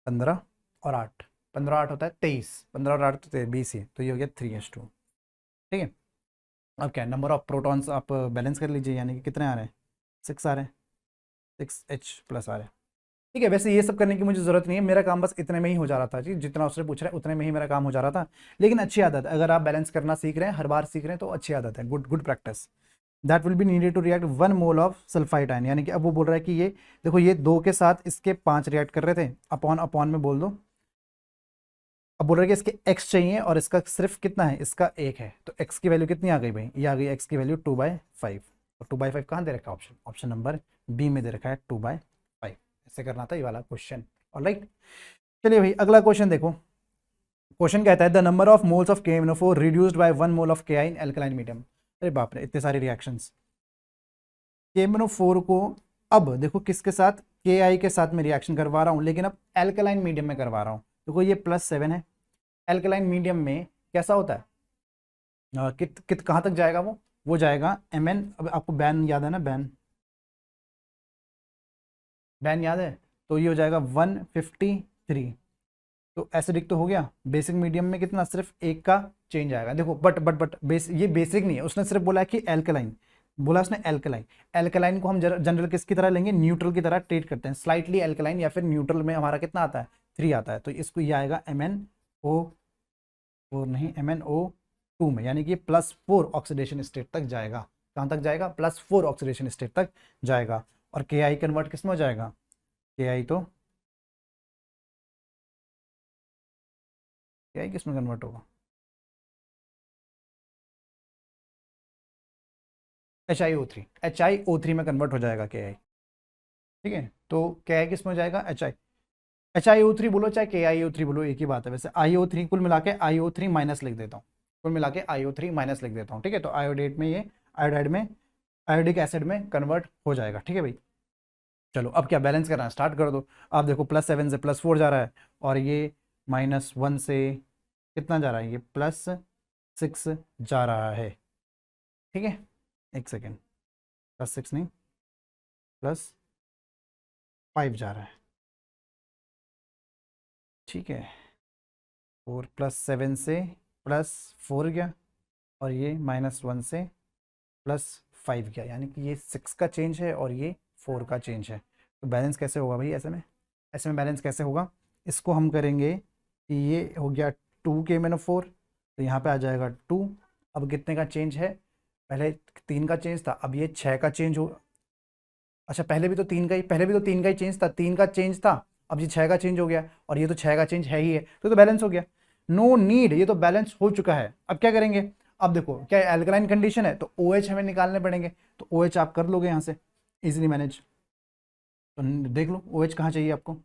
15 और 8, 15 8 होता है 23, 15 और 8 तो 20 ही, तो ये हो गया 3H2, ठीक है। अब क्या है, नंबर ऑफ प्रोटॉन्स आप बैलेंस कर लीजिए, यानी कि कितने आ रहे हैं, 6 आ रहे हैं, 6H+ आ रहे हैं, ठीक है। वैसे ये सब करने की मुझे ज़रूरत नहीं है, मेरा काम बस इतने में ही हो जा रहा था जी, जितना उससे पूछ रहा है उतने में ही मेरा काम हो जा रहा था। लेकिन अच्छी आदत है, अगर आप बैलेंस करना सीख रहे हैं, हर बार सीख रहे हैं, तो अच्छी आदत है, good good practice. That will be needed to react 1 mole of sulphide ion, यानी कि अब वो बोल रहा है कि ये देखो, ये 2 के साथ इसके 5 रिएक्ट कर रहे थे, अपॉन अपॉन में बोल दो। अब बोल रहा है कि इसके x चाहिए और इसका सिर्फ कितना है, इसका 1 है, तो x की वैल्यू कितनी आ गई भाई, ये आ गई x की वैल्यू 2/5। और 2/5 कहाँ दे रखा है, ऑप्शन नंबर बी में दे रखा है 2/5। ऐसे करना था ये वाला क्वेश्चन, ऑलराइट। चलिए भाई अगला क्वेश्चन देखो। क्वेश्चन कहता है the number of moles of KMnO4 reduced by 1 mole of KI in alkaline medium. अरे बाप रे, इतने सारे रिएक्शंस। KMnO4 को अब देखो किसके साथ, KI के साथ में रिएक्शन करवा रहा हूँ, लेकिन अब एल्कलाइन मीडियम में करवा रहा हूँ। देखो ये +7 है, एल्कलाइन मीडियम में कैसा होता है, कित कहाँ तक जाएगा, वो जाएगा Mn। अब आपको बैन याद है ना, बैन याद है, तो ये हो जाएगा 153। तो एसिडिक तो हो गया। बेसिक मीडियम में कितना, सिर्फ 1 का चेंज आएगा। देखो बट ये बेसिक नहीं है, उसने सिर्फ बोला है कि एल्कलाइन, बोला उसने एल्कलाइन। एल्कलाइन को हम जनरल किसकी तरह लेंगे, न्यूट्रल की तरह ट्रीट करते हैं, स्लाइटली एल्कलाइन, या फिर न्यूट्रल में हमारा कितना आता है, 3 आता है। तो इसको ये आएगा MnO4 नहीं, MnO2 में, यानी कि +4 ऑक्सीडेशन स्टेट तक जाएगा। कहाँ तक जाएगा, +4 ऑक्सीडेशन स्टेट तक जाएगा। और KI कन्वर्ट किस में हो जाएगा, KI तो KI किस में कन्वर्ट होगा, HiO3 में कन्वर्ट हो जाएगा KI, ठीक है। तो KI किस में हो जाएगा, HiO3 बोलो चाहे KiO3 बोलो, एक ही बात है। वैसे IO3 कुल मिला के IO3 माइनस लिख देता हूँ, कुल मिला के IO3 माइनस लिख देता हूँ, ठीक है। तो आयोडेट में, ये आयोडाइड में, आयोडिक एसिड में कन्वर्ट हो जाएगा, ठीक है भाई। चलो अब क्या, बैलेंस करना स्टार्ट कर दो। आप देखो +7 से +4 जा रहा है, और ये -1 से कितना जा रहा है, ये +6 जा रहा है, ठीक है। एक सेकेंड, +6 नहीं, +5 जा रहा है, ठीक है। और +7 से +4 गया, और ये -1 से +5 गया, यानी कि ये 6 का चेंज है और ये 4 का चेंज है। तो बैलेंस कैसे होगा भाई, ऐसे में बैलेंस कैसे होगा, इसको हम करेंगे कि ये हो गया 2 KMnO4, तो यहाँ पे आ जाएगा 2। अब कितने का चेंज है, पहले 3 का चेंज था, अब ये 6 का चेंज हो, अच्छा पहले भी तो 3 का ही चेंज था, 3 का चेंज था, अब ये 6 का चेंज हो गया, और ये तो 6 का चेंज है ही है, तो बैलेंस हो गया। नो नीड, ये तो बैलेंस हो चुका है। अब क्या करेंगे, अब देखो क्या एल्कलाइन कंडीशन है, तो OH हमें निकालने पड़ेंगे, तो OH आप कर लोगे यहाँ से इजीली मैनेज। तो देख लो OH कहाँ चाहिए आपको,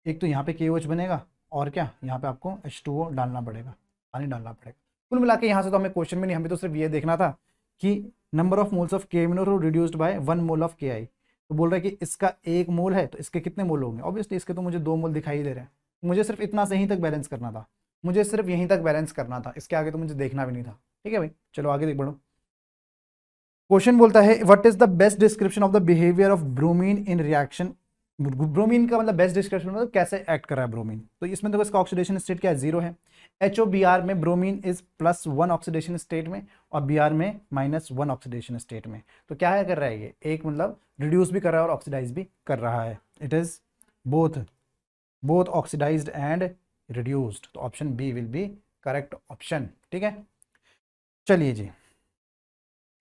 एक तो यहाँ पे KOH बनेगा, और क्या यहाँ पे आपको H2O डालना पड़ेगा, पानी डालना पड़ेगा। कुल मिला के यहाँ से तो हमें क्वेश्चन में नहीं, हमें तो सिर्फ ये देखना था कि number of moles of KMnO reduced by 1 mole of KI। तो बोल रहा है कि इसका 1 मोल है, तो इसके कितने मोल होंगे, ऑब्वियसली इसके तो मुझे 2 मोल दिखाई दे रहे हैं। मुझे सिर्फ इतना से ही तक बैलेंस करना था, मुझे सिर्फ यहीं तक बैलेंस करना था, इसके आगे तो मुझे देखना भी नहीं था, ठीक है भाई। चलो आगे देख बढ़ो। क्वेश्चन बोलता है what is the best description of the behaviour of bromine in reaction. Bromine का मतलब बेस्ट डिस्क्रिप्शन मतलब कैसे एक्ट कर रहा है ब्रोमीन। तो इसमें देखो इसका ऑक्सीडेशन स्टेट क्या है, 0 है। HOBr में ब्रोमीन इज +1 ऑक्सीडेशन स्टेट में, और Br में -1 ऑक्सीडेशन स्टेट में। तो क्या है कर रहा है ये, एक मतलब रिड्यूस भी कर रहा है और ऑक्सीडाइज भी कर रहा है। It is both both oxidised and reduced, तो option B will be correct option. ठीक है, चलिए जी,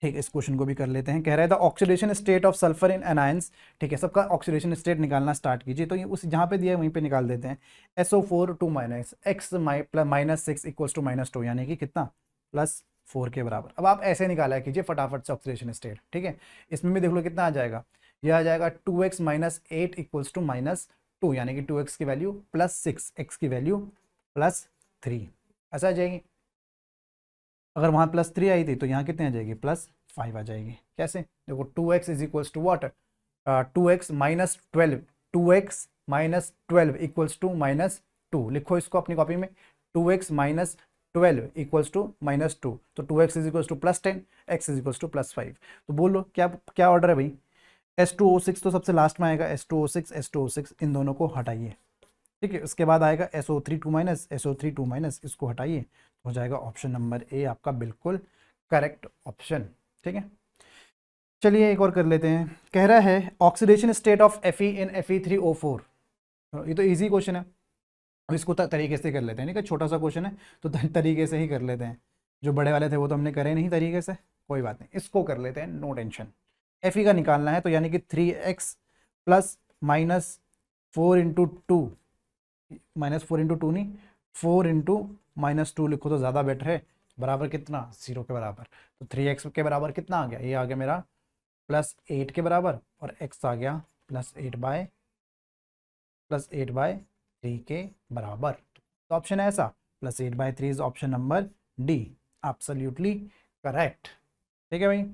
ठीक है, इस क्वेश्चन को भी कर लेते हैं। कह रहा है the oxidation state of sulphur in anions. ठीक है, सबका ऑक्सीडेशन स्टेट निकालना स्टार्ट कीजिए, तो ये उस जहाँ पे दिया है वहीं पे निकाल देते हैं। SO4 2 minus x minus 6 equals to -2, यानी कि कितना, +4 के बराबर। अब आप ऐसे निकाला कीजिए फटाफट से ऑक्सीडेशन स्टेट। ठीक है, इसमें भी देख लो कितना आ जाएगा, यह आ जाएगा 2x माइनस 8 इक्वल्स टू -2, यानी कि 2x की वैल्यू +6, x की वैल्यू +3, ऐसा आ जाएगी। अगर वहाँ +3 आई थी तो यहाँ कितने आ जाएगी, +5 आ जाएगी। कैसे, देखो 2x is equals to what, 2x minus 12, 2x minus 12 equals to -2, लिखो इसको अपनी कॉपी में, 2x माइनस 12 इक्वल्स टू -2, तो 2x is equals to +10, x is equals to +5। तो बोलो क्या क्या ऑर्डर है भाई, S2O6 तो सबसे लास्ट में आएगा, S2O6 S2O6 इन दोनों को हटाइए। ठीक है, उसके बाद आएगा SO3 2 माइनस, SO3 2 माइनस, इसको हटाइए, हो जाएगा ऑप्शन नंबर ए आपका बिल्कुल करेक्ट ऑप्शन। ठीक है, चलिए एक और कर लेते हैं। कह रहा है oxidation state of Fe in Fe3O4, ये तो इजी क्वेश्चन है, अब इसको तरीके से कर लेते हैं। नहीं, छोटा सा क्वेश्चन है तो तरीके से ही कर लेते हैं, जो बड़े वाले थे वो तो हमने करे नहीं तरीके से, कोई बात नहीं, इसको कर लेते हैं, नो टेंशन। Fe का निकालना है, तो यानी कि 3x प्लस -4 इंटू 2, -4 इंटू 2 नहीं, 4 इंटू -2 लिखो तो ज़्यादा बेटर है, बराबर कितना, 0 के बराबर। तो 3x के बराबर कितना आ गया, ये आ गया मेरा +8 के बराबर, और x आ गया +8/3 के बराबर। तो ऑप्शन है ऐसा, +8/3 is option number D, absolutely correct. ठीक है भाई,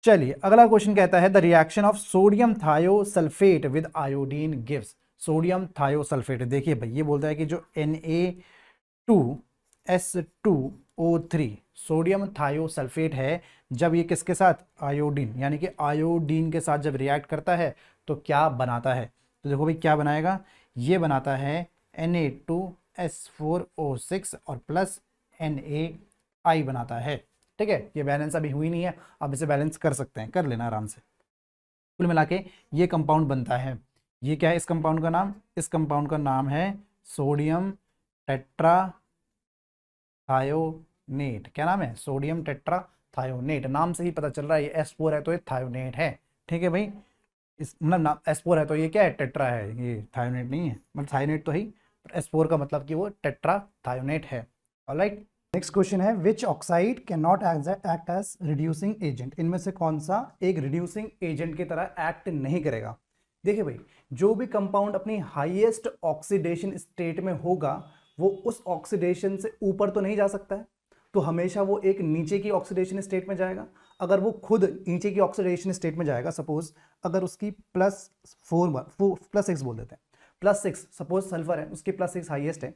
चलिए अगला क्वेश्चन कहता है the reaction of sodium thiosulphate with iodine gives. Sodium thiosulphate, देखिए भाई ये बोलता है कि जो Na2S2O3 सोडियम थायोसल्फेट है, जब ये किसके साथ, आयोडीन, यानी कि आयोडीन के साथ जब रिएक्ट करता है तो क्या बनाता है। तो देखो भाई क्या बनाएगा, ये बनाता है Na2S4O6 और प्लस NaI बनाता है। ठीक है, ये बैलेंस अभी हुई नहीं है, अब इसे बैलेंस कर सकते हैं, कर लेना आराम से। कुल मिला के ये कंपाउंड बनता है, ये क्या है इस कंपाउंड का नाम, इस कंपाउंड का नाम है सोडियम टेट्राथायोनेट। क्या नाम है, सोडियम टेट्राथायोनेट, नाम से ही पता चल रहा है ये S4 है तो ये थायोनेट है। ठीक है भाई, इस मतलब S4 है तो ये क्या है, टेट्रा है, ये थायोनेट नहीं है, मतलब थायोनेट तो ही, S4 का मतलब कि वो टेट्राथायोनेट है। ऑलराइट, नेक्स्ट क्वेश्चन है which oxide can not act as reducing agent. इनमें से कौन सा एक रिड्यूसिंग एजेंट की तरह एक्ट नहीं करेगा। देखिए भाई, जो भी कंपाउंड अपनी हाईएस्ट ऑक्सीडेशन स्टेट में होगा वो उस ऑक्सीडेशन से ऊपर तो नहीं जा सकता है, तो हमेशा वो एक नीचे की ऑक्सीडेशन स्टेट में जाएगा। अगर वो खुद नीचे की ऑक्सीडेशन स्टेट में जाएगा, सपोज अगर उसकी +6 बोल देते हैं, +6 सपोज सल्फर है, उसकी +6 हाईएस्ट है,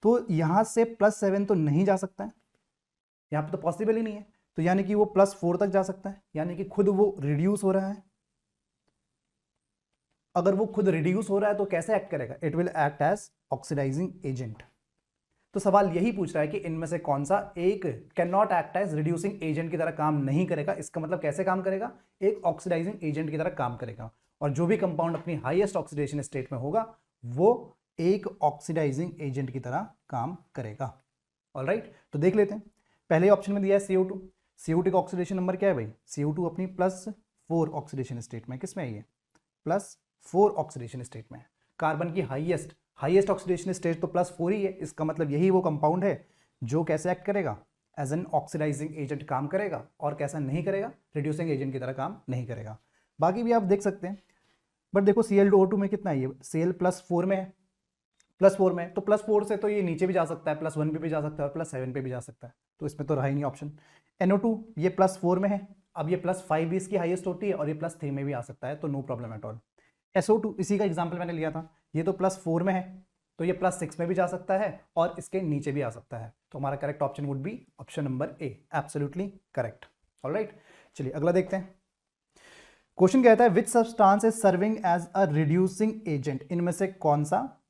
तो यहां से +7 तो नहीं जा सकता है, यहां पे तो पॉसिबल ही नहीं है, तो यानी कि वो +4 तक जा सकता है, यानी कि खुद वो रिड्यूस हो रहा है। अगर वो खुद रिड्यूस हो रहा है तो कैसे एक्ट करेगा, it will act as oxidising agent. तो सवाल यही पूछ रहा है कि इनमें से कौन सा एक can not act as reducing agent की तरह काम नहीं करेगा। इसका मतलब कैसे काम करेगा, एक ऑक्सीडाइजिंग एजेंट की तरह काम करेगा, और जो भी कंपाउंड अपनी हाईएस्ट ऑक्सीडेशन स्टेट में होगा वो एक ऑक्सीडाइजिंग एजेंट की तरह काम करेगा। ऑलराइट, तो देख लेते हैं। पहले ऑप्शन में दिया है CO2, CO2 का ऑक्सीडेशन नंबर क्या है भाई, CO2 अपनी +4 ऑक्सीडेशन स्टेट में, किसमें है ये, +4 ऑक्सीडेशन स्टेट में। कार्बन की हाईएस्ट ऑक्सीडेशन स्टेट तो +4 ही है, इसका मतलब यही वो कंपाउंड है जो कैसे एक्ट करेगा, एज एन ऑक्सीडाइजिंग एजेंट काम करेगा, और कैसा नहीं करेगा, रिड्यूसिंग एजेंट की तरह काम नहीं करेगा। बाकी भी आप देख सकते हैं, बट देखो Cl2O2 में कितना है, ये Cl +4 में है, +4 में, तो +4 से तो ये नीचे भी जा सकता है, +1 पे भी जा सकता है और +7 पे भी जा सकता है, तो इसमें तो रहा ही नहीं ऑप्शन। NO2 ये +4 में है, अब ये +5 भी इसकी हाईएस्ट होती है, और ये +3 में भी आ सकता है, तो no problem at all. SO2 इसी का एग्जाम्पल मैंने लिया था, ये तो +4 में है, तो ये +6 में भी जा सकता है और इसके नीचे भी आ सकता है, तो हमारा correct option would be option number A, absolutely correct. Alright, चलिए अगला देखते हैं। क्वेश्चन कहता है which substance is serving as a reducing agent. इनमें से कौन सा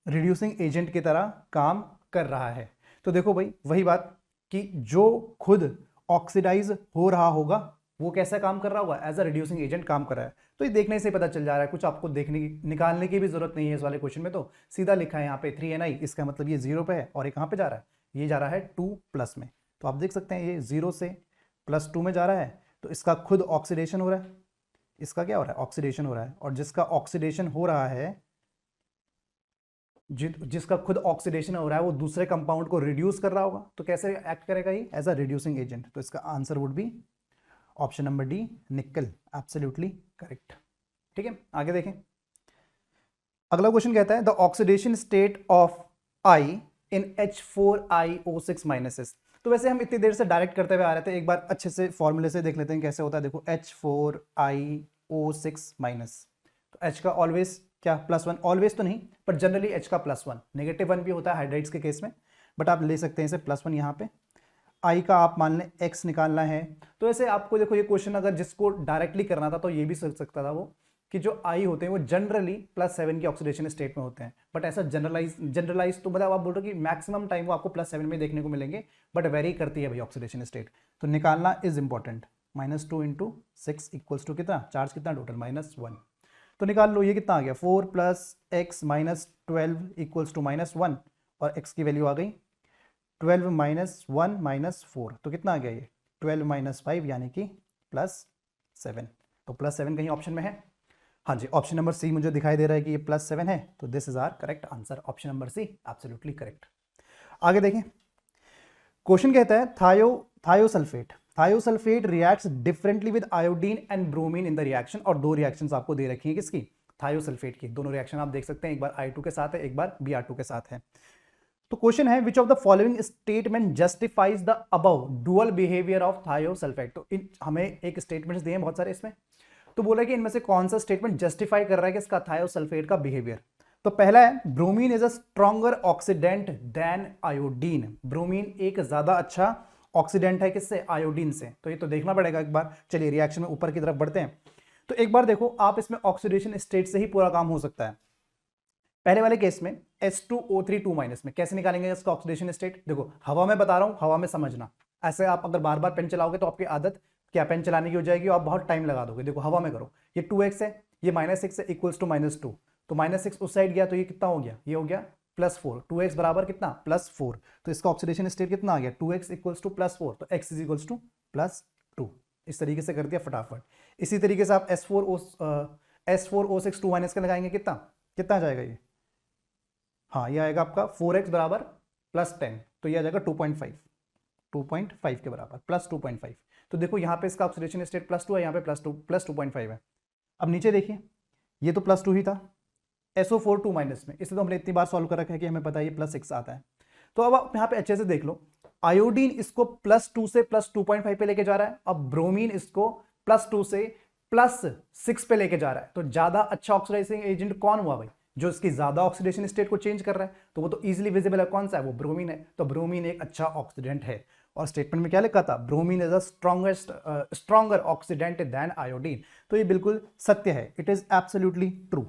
रिड्यूसिंग एजेंट की तरह काम कर रहा है। तो देखो भाई वही बात कि जो खुद ऑक्सीडाइज हो रहा होगा वो कैसा काम कर रहा होगा, एज अ रिड्यूसिंग एजेंट काम कर रहा है। तो ये देखने से पता चल जा रहा है, कुछ आपको देखने की निकालने की भी जरूरत नहीं है इस वाले क्वेश्चन में, तो सीधा लिखा है यहाँ पे 3Ni, इसका मतलब ये 0 पे है और ये कहाँ पे जा रहा है, ये जा रहा है 2 प्लस में। तो आप देख सकते हैं ये 0 से +2 में जा रहा है, तो इसका खुद ऑक्सीडेशन हो रहा है, इसका क्या हो रहा है, ऑक्सीडेशन हो रहा है। और जिसका ऑक्सीडेशन हो रहा है, जिसका खुद ऑक्सीडेशन हो रहा है वो दूसरे कंपाउंड को रिड्यूस कर रहा होगा, तो कैसे एक्ट करेगा ये, एज अ रिड्यूसिंग एजेंट। तो इसका answer would be option number D, निकल, एब्सोल्युटली करेक्ट। ठीक है, आगे देखें। अगला क्वेश्चन कहता है the oxidation state of I in H4iO6-. तो वैसे हम इतनी देर से डायरेक्ट करते हुए आ रहे थे, एक बार अच्छे से फॉर्मूले से देख लेते हैं कैसे होता है। देखो H4iO6-, तो H का ऑलवेज क्या +1, ऑलवेज तो नहीं पर जनरली H का +1, -1 भी होता है हाइड्राइड्स के केस में, बट आप ले सकते हैं इसे +1 यहाँ पे। I का आप मान लें X निकालना है, तो ऐसे आपको देखो ये क्वेश्चन अगर जिसको डायरेक्टली करना था तो ये भी सोच सकता था वो कि जो I होते हैं वो जनरली +7 की ऑक्सीडेशन स्टेट में होते हैं, बट ऐसा जनरलाइज तो मतलब आप बोल रहे हो कि मैक्सिमम टाइम वो आपको +7 में देखने को मिलेंगे, बट वेरी करती है भाई ऑक्सीडेशन स्टेट। तो निकालना इज इंपॉर्टेंट। -2 × 6 इक्वल्स टू कितना, चार्ज कितना टोटल -1। तो निकाल लो ये कितना आ गया, 4 + x - 12 इक्वल्स टू -1, और x की वैल्यू आ गई 12 - 1 - 4, तो कितना आ गया ये 12 - 5 यानी कि +7। तो +7 कहीं ऑप्शन में है, हाँ जी, ऑप्शन नंबर सी मुझे दिखाई दे रहा है कि ये +7 है, तो this is our correct answer, option number C absolutely correct. आगे देखें, क्वेश्चन कहता है thiosulphate reacts differently with iodine and bromine in the reaction, और दो रिएक्शंस आपको दे रखी है किसकी, थायोसल्फेट की। दोनों रिएक्शन आप देख सकते हैं, एक बार I2 के साथ है, एक बार Br2 के साथ है। तो क्वेश्चन है which of the following statement justifies the above dual behaviour of thiosulphate. तो हमें एक स्टेटमेंट्स दिए हैं बहुत सारे इसमें, तो बोला कि इनमें से कौन सा स्टेटमेंट जस्टिफाई कर रहा है कि इसका थायोसल्फेट का बिहेवियर। तो पहला है bromine is a stronger oxidant than iodine. Bromine एक ज्यादा अच्छा ऑक्सीडेंट है किससे, आयोडीन से। तो ये तो देखना पड़ेगा एक बार। चलिए रिएक्शन में ऊपर की तरफ बढ़ते हैं। तो एक बार देखो आप, इसमें ऑक्सीडेशन स्टेट से ही पूरा काम हो सकता है। पहले वाले केस में H2O3 2- में कैसे निकालेंगे इसका ऑक्सीडेशन स्टेट, देखो हवा में बता रहा हूं, हवा में समझना। ऐसे आप अगर बार बार पेन चलाओगे तो आपकी आदत क्या पेन चलाने की हो जाएगी, आप बहुत टाइम लगा दोगे। देखो हवा में करो, ये 2x है, ये -6 है, इक्वल्स टू -2, तो -6 उस साइड गया तो ये कितना हो गया, ये हो गया +4। 2x बराबर कितना, +4, तो इसका ऑक्सीडेशन स्टेट कितना आ गया, 2x इक्वल्स टू +4, तो x इज इक्वल्स टू +2। इस तरीके से कर दिया फटाफट। इसी तरीके से आप S4O6 2- का लगाएंगे, कितना कितना जाएगा ये, हाँ ये आएगा आपका 4x बराबर +10, तो ये आ जाएगा 2.5 के बराबर, +2.5। तो देखो यहाँ पे इसका ऑक्सीडेशन स्टेट +2 है, यहाँ पे +2.5 है। अब नीचे देखिए, ये तो +2 ही था SO4 2- में, इसे तो हमने इतनी बार सॉल्व कर रखा है कि हमें पता है ये +6 आता है। तो अब आप यहाँ पे अच्छे से देख लो, आयोडीन इसको +2 से +2.5 पे लेके जा रहा है, अब ब्रोमीन इसको +2 से +6 पे लेके जा रहा है। तो ज्यादा अच्छा ऑक्सीडाइजिंग एजेंट कौन हुआ भाई, जो इसकी ज्यादा ऑक्सीडेशन स्टेट को चेंज कर रहा है, तो वो तो इजीली विजिबल है, कौन सा है, वो ब्रोमीन है। तो ब्रोमीन एक अच्छा ऑक्सीडेंट है, और स्टेटमेंट में क्या लिखा था, bromine is a stronger oxidant than iodine. तो ये बिल्कुल सत्य है, it is absolutely true,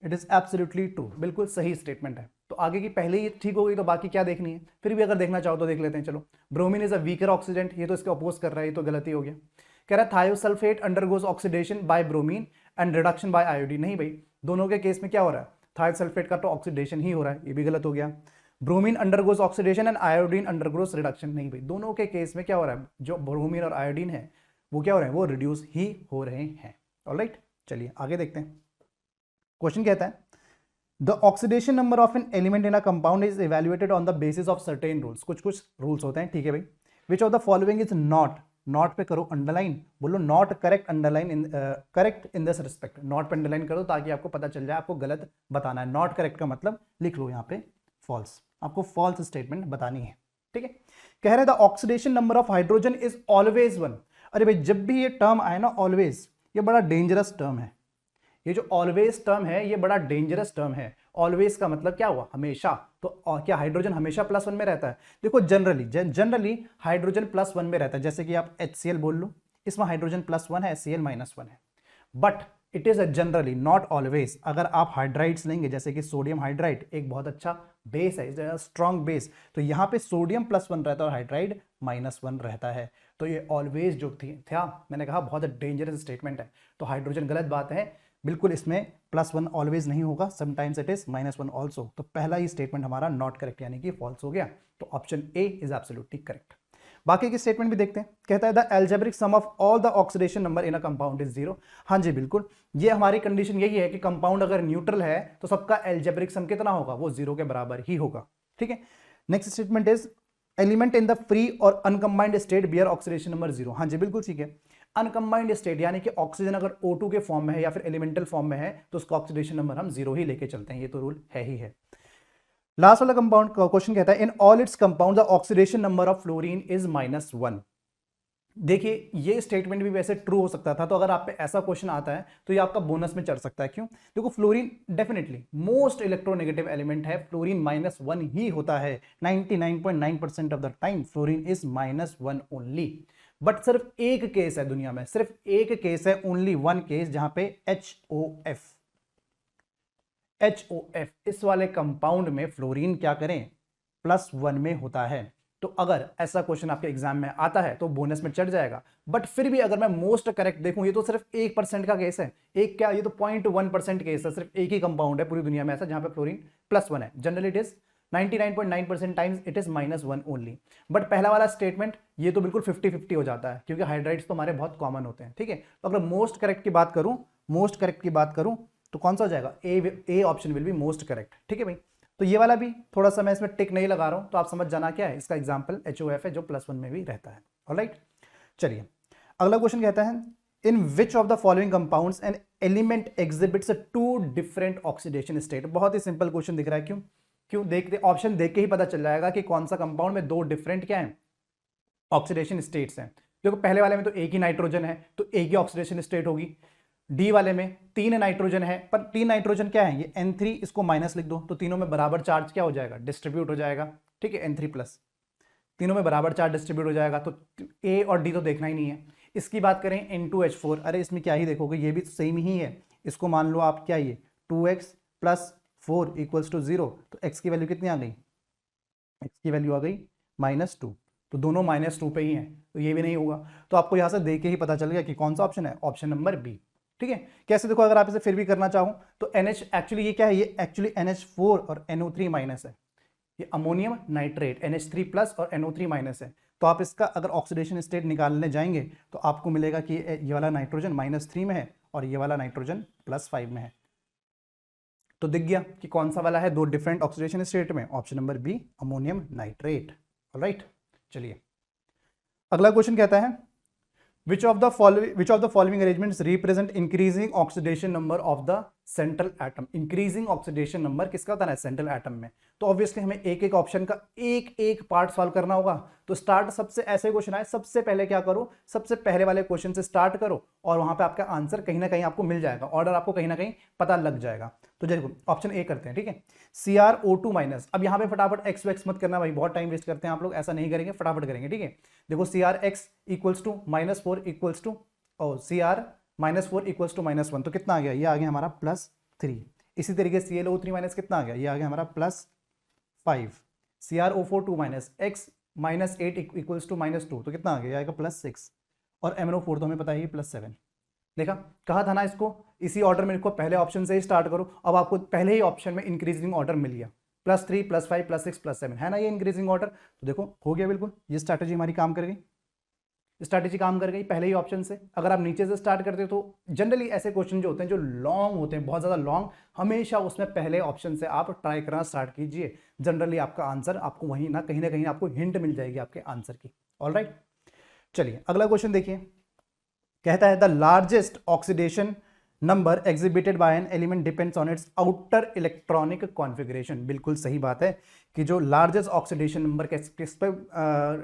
it is absolutely true, बिल्कुल सही स्टेटमेंट है। तो आगे की पहले ही ठीक हो गई, तो बाकी क्या देखनी है, फिर भी अगर देखना चाहो तो देख लेते हैं। चलो, bromine is a weaker oxidant, ये तो इसके अपोज कर रहा है, ये तो गलती हो गया। कह रहा है thiosulphate undergoes oxidation by bromine and reduction by iodine. नहीं भाई, दोनों के केस में क्या हो रहा है, थायोसल्फेट का तो ऑक्सीडेशन ही हो रहा है, ये भी गलत हो गया। Bromine undergoes oxidation and iodine undergoes reduction, नहीं भाई, दोनों के केस में क्या हो रहा है, जो ब्रोमीन और आयोडीन है वो क्या हो रहे हैं, वो रिड्यूस ही हो रहे हैं। ऑलराइट, चलिए आगे देखते हैं। क्वेश्चन कहता है the oxidation number of an element in a compound is evaluated on the basis of certain rules. कुछ रूल्स होते हैं, ठीक है भाई। विच of the following is not पे करो अंडरलाइन, बोलो not correct, underline in correct in this respect. Not पे अंडरलाइन करो ताकि आपको पता चल जाए आपको गलत बताना है। नॉट करेक्ट का मतलब लिख लो यहाँ पे फॉल्स, आपको फॉल्स स्टेटमेंट बतानी है, ठीक है। कह रहे the oxidation number of hydrogen is always 1। अरे भाई, जब भी ये टर्म आए ना ऑलवेज, ये बड़ा डेंजरस टर्म है। ये जो ऑलवेज टर्म है ये बड़ा डेंजरस टर्म है। ऑलवेज का मतलब क्या हुआ, हमेशा। तो क्या हाइड्रोजन हमेशा +1 में रहता है? देखो जनरली हाइड्रोजन +1 में रहता है। जैसे कि आप HCl बोल लो, इसमें हाइड्रोजन +1 है, HCl -1 है। But it is generally not always. अगर आप हाइड्राइड्स लेंगे जैसे कि सोडियम हाइड्राइड एक बहुत अच्छा बेस है, स्ट्रॉन्ग बेस, तो यहाँ पे सोडियम +1 रहता है और हाइड्राइड -1 रहता है। तो ये ऑलवेज जो था मैंने कहा बहुत डेंजरस स्टेटमेंट है, तो हाइड्रोजन गलत बात है, बिल्कुल इसमें +1 ऑलवेज नहीं होगा, समटाइम्स इट इज -1 ऑल्सो। तो पहला ही स्टेटमेंट हमारा नॉट करेक्ट यानी कि फॉल्स हो गया। तो option A is absolutely correct. बाकी के स्टेटमेंट भी देखते हैं। कहता है the algebraic sum of all the oxidation number in a compound is 0। हाँ जी बिल्कुल, ये हमारी कंडीशन यही है कि कंपाउंड अगर न्यूट्रल है तो सबका एल्जेब्रिक सम कितना होगा, वो 0 के बराबर ही होगा। ठीक है, next statement is element in the free और अनकंबाइंड स्टेट बियर ऑक्सीडेशन नंबर 0। हाँ जी बिल्कुल ठीक है, अनकंबाइंड स्टेट यानी कि ऑक्सीजन अगर O2 के फॉर्म में है या फिर एलिमेंटल फॉर्म में है तो उसका ऑक्सीडेशन नंबर हम 0 ही लेके चलते हैं, ये तो रूल है ही है। लास्ट वाला कंपाउंड क्वेश्चन कहता है in all its compound the oxidation number of fluorine is -1। देखिए ये स्टेटमेंट भी वैसे ट्रू हो सकता था, तो अगर आप पे ऐसा क्वेश्चन आता है तो ये आपका बोनस में चढ़ सकता है। क्यों? देखो fluorine definitely most electronegative element है, फ्लोरीन -1 ही होता है 99.9% of the time fluorine is -1 only. But सिर्फ एक केस है दुनिया में, सिर्फ एक केस है, ओनली वन केस, जहां पे HOF इस वाले कंपाउंड में फ्लोरीन क्या करें +1 में होता है। तो अगर ऐसा क्वेश्चन आपके एग्जाम में आता है तो बोनस में चढ़ जाएगा। बट फिर भी अगर मैं मोस्ट करेक्ट देखूं, ये तो सिर्फ 1% का केस है, एक क्या, ये तो 0.1% केस है, सिर्फ एक ही कंपाउंड है पूरी दुनिया में ऐसा जहां पे फ्लोरीन +1 है। Generally it is 99.9% times it is -1 only. But पहला वाला स्टेटमेंट ये तो बिल्कुल 50-50 हो जाता है क्योंकि हाइड्राइड्स तो हमारे बहुत कॉमन होते हैं। ठीक है, तो अगर मोस्ट करेक्ट की बात करूं तो कौन सा हो जाएगा, A option will be most correct. ठीक है भाई, तो ये वाला भी थोड़ा सा मैं इसमें टिक नहीं लगा रहा हूं, तो आप समझ जाना क्या है, इसका एग्जांपल HOF है जो +1 में भी रहता है। ऑलराइट, चलिए अगला क्वेश्चन कहता है in which of the following compounds an element exhibits 2 different oxidation state. बहुत ही सिंपल क्वेश्चन दिख रहा है, क्यों देखते ऑप्शन देख के ही पता चल जाएगा कि कौन सा कंपाउंड में 2 डिफरेंट क्या है ऑक्सीडेशन स्टेट्स हैं। देखो पहले वाले में तो एक ही नाइट्रोजन है तो एक ही ऑक्सीडेशन स्टेट होगी, डी वाले में 3 नाइट्रोजन है पर 3 नाइट्रोजन क्या है, ये N3, इसको माइनस लिख दो तो तीनों में बराबर चार्ज क्या हो जाएगा, डिस्ट्रीब्यूट हो जाएगा। ठीक है, N3+, तीनों में बराबर चार्ज डिस्ट्रीब्यूट हो जाएगा, तो ए और डी तो देखना ही नहीं है। इसकी बात करें N2H4, अरे इसमें क्या ही देखोगे, ये भी तो सेम ही है। इसको मान लो आप क्या, ये 2x + 4 = 0, तो x की वैल्यू कितनी आ गई, x की वैल्यू आ गई -2, तो दोनों -2 पे ही हैं, तो ये भी नहीं होगा। तो आपको यहाँ से देख के ही पता चल गया कि कौन सा ऑप्शन है, ऑप्शन नंबर बी। ठीक है, कैसे देखो, अगर आप इसे फिर भी करना चाहो तो NH एक्चुअली ये क्या है, ये एक्चुअली NH4 और NO3- है, ये अमोनियम नाइट्रेट NH3+ और NO3- है। तो आप इसका अगर ऑक्सीडेशन स्टेट निकालने जाएंगे तो आपको मिलेगा कि ये वाला नाइट्रोजन -3 में है और ये वाला नाइट्रोजन +5 में है। तो दिख गया कि कौन सा वाला है 2 डिफरेंट ऑक्सीडेशन स्टेट में, option number B ammonium nitrate. Alright, चलिए अगला क्वेश्चन कहता है which of the following arrangements represent increasing oxidation number of the central atom। increasing oxidation number किसका होता है, सेंट्रल एटम में। तो ऑब्वियसली हमें एक एक ऑप्शन का एक एक पार्ट सॉल्व करना होगा। तो स्टार्ट सबसे ऐसे क्वेश्चन आए, सबसे पहले क्या करो, सबसे पहले वाले क्वेश्चन से स्टार्ट करो और वहां पे आपका आंसर कहीं ना कहीं आपको मिल जाएगा, ऑर्डर आपको कहीं ना कहीं पता लग जाएगा। तो देखो ऑप्शन ए करते हैं, ठीक है, CrO2-। अब यहाँ पे फटाफट एक्स वैक्स मत करना भाई, बहुत टाइम वेस्ट करते हैं आप लोग, ऐसा नहीं करेंगे, फटाफट करेंगे। ठीक है, देखो CrX = -4 = CR -4 = -1, तो कितना आ गया, ये आ गया हमारा +3। इसी तरीके से ClO3- कितना आ गया, ये आ गया हमारा +5। CrO4 2- X -8 = -2, तो कितना आ गया, ये आएगा +6। और MnO4 तो हमें पता है +7। देखा, कहा था ना इसको इसी ऑर्डर में, इसको पहले ऑप्शन से ही स्टार्ट करो। अब आपको पहले ही ऑप्शन में इंक्रीजिंग ऑर्डर मिल गया, +3 +5 +6 +7 है ना, ये इंक्रीजिंग ऑर्डर। तो देखो हो गया बिल्कुल, ये स्ट्रैटेजी हमारी काम कर गई, स्ट्रैटेजी काम कर गई पहले ही ऑप्शन से। अगर आप नीचे से स्टार्ट करते हो तो जनरली ऐसे क्वेश्चन जो होते हैं, जो लॉन्ग होते हैं, बहुत ज़्यादा लॉन्ग, हमेशा उसमें पहले ऑप्शन से आप ट्राई करना स्टार्ट कीजिए। जनरली आपका आंसर आपको वहीं ना कहीं आपको हिंट मिल जाएगी आपके आंसर की। ऑलराइट, चलिए अगला क्वेश्चन देखिए, कहता है the largest oxidation number exhibited by an element depends on it's outer electronic configuration. बिल्कुल सही बात है कि जो लार्जेस्ट ऑक्सीडेशन नंबर किस पे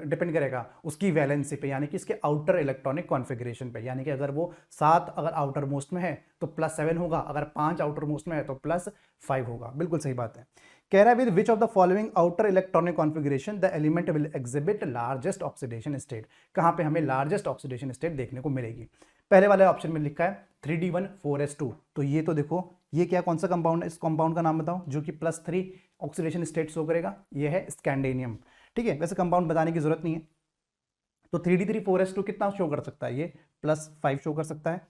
डिपेंड करेगा, उसकी वैलेंसी पे, यानी कि इसके आउटर इलेक्ट्रॉनिक कॉन्फ़िगरेशन पे। यानी कि अगर वो 7 अगर आउटर मोस्ट में है तो +7 होगा, अगर 5 आउटर मोस्ट में है तो +5 होगा। बिल्कुल सही बात है। कह रहा है with which of the following outer electronic configuration the element will exhibit largest oxidation state. कहाँ पे हमें लार्जेस्ट ऑक्सीडेशन स्टेट देखने को मिलेगी। पहले वाले ऑप्शन में लिखा है 3D1 4s2, तो ये तो देखो ये क्या कौन सा कंपाउंड है, इस कंपाउंड का नाम बताओ जो कि +3 ऑक्सीडेशन स्टेट शो करेगा। ये है स्कैंडेनियम। ठीक है, वैसे कंपाउंड बताने की जरूरत नहीं है। तो 3D3 4s2 कितना शो कर सकता है, ये +5 शो कर सकता है।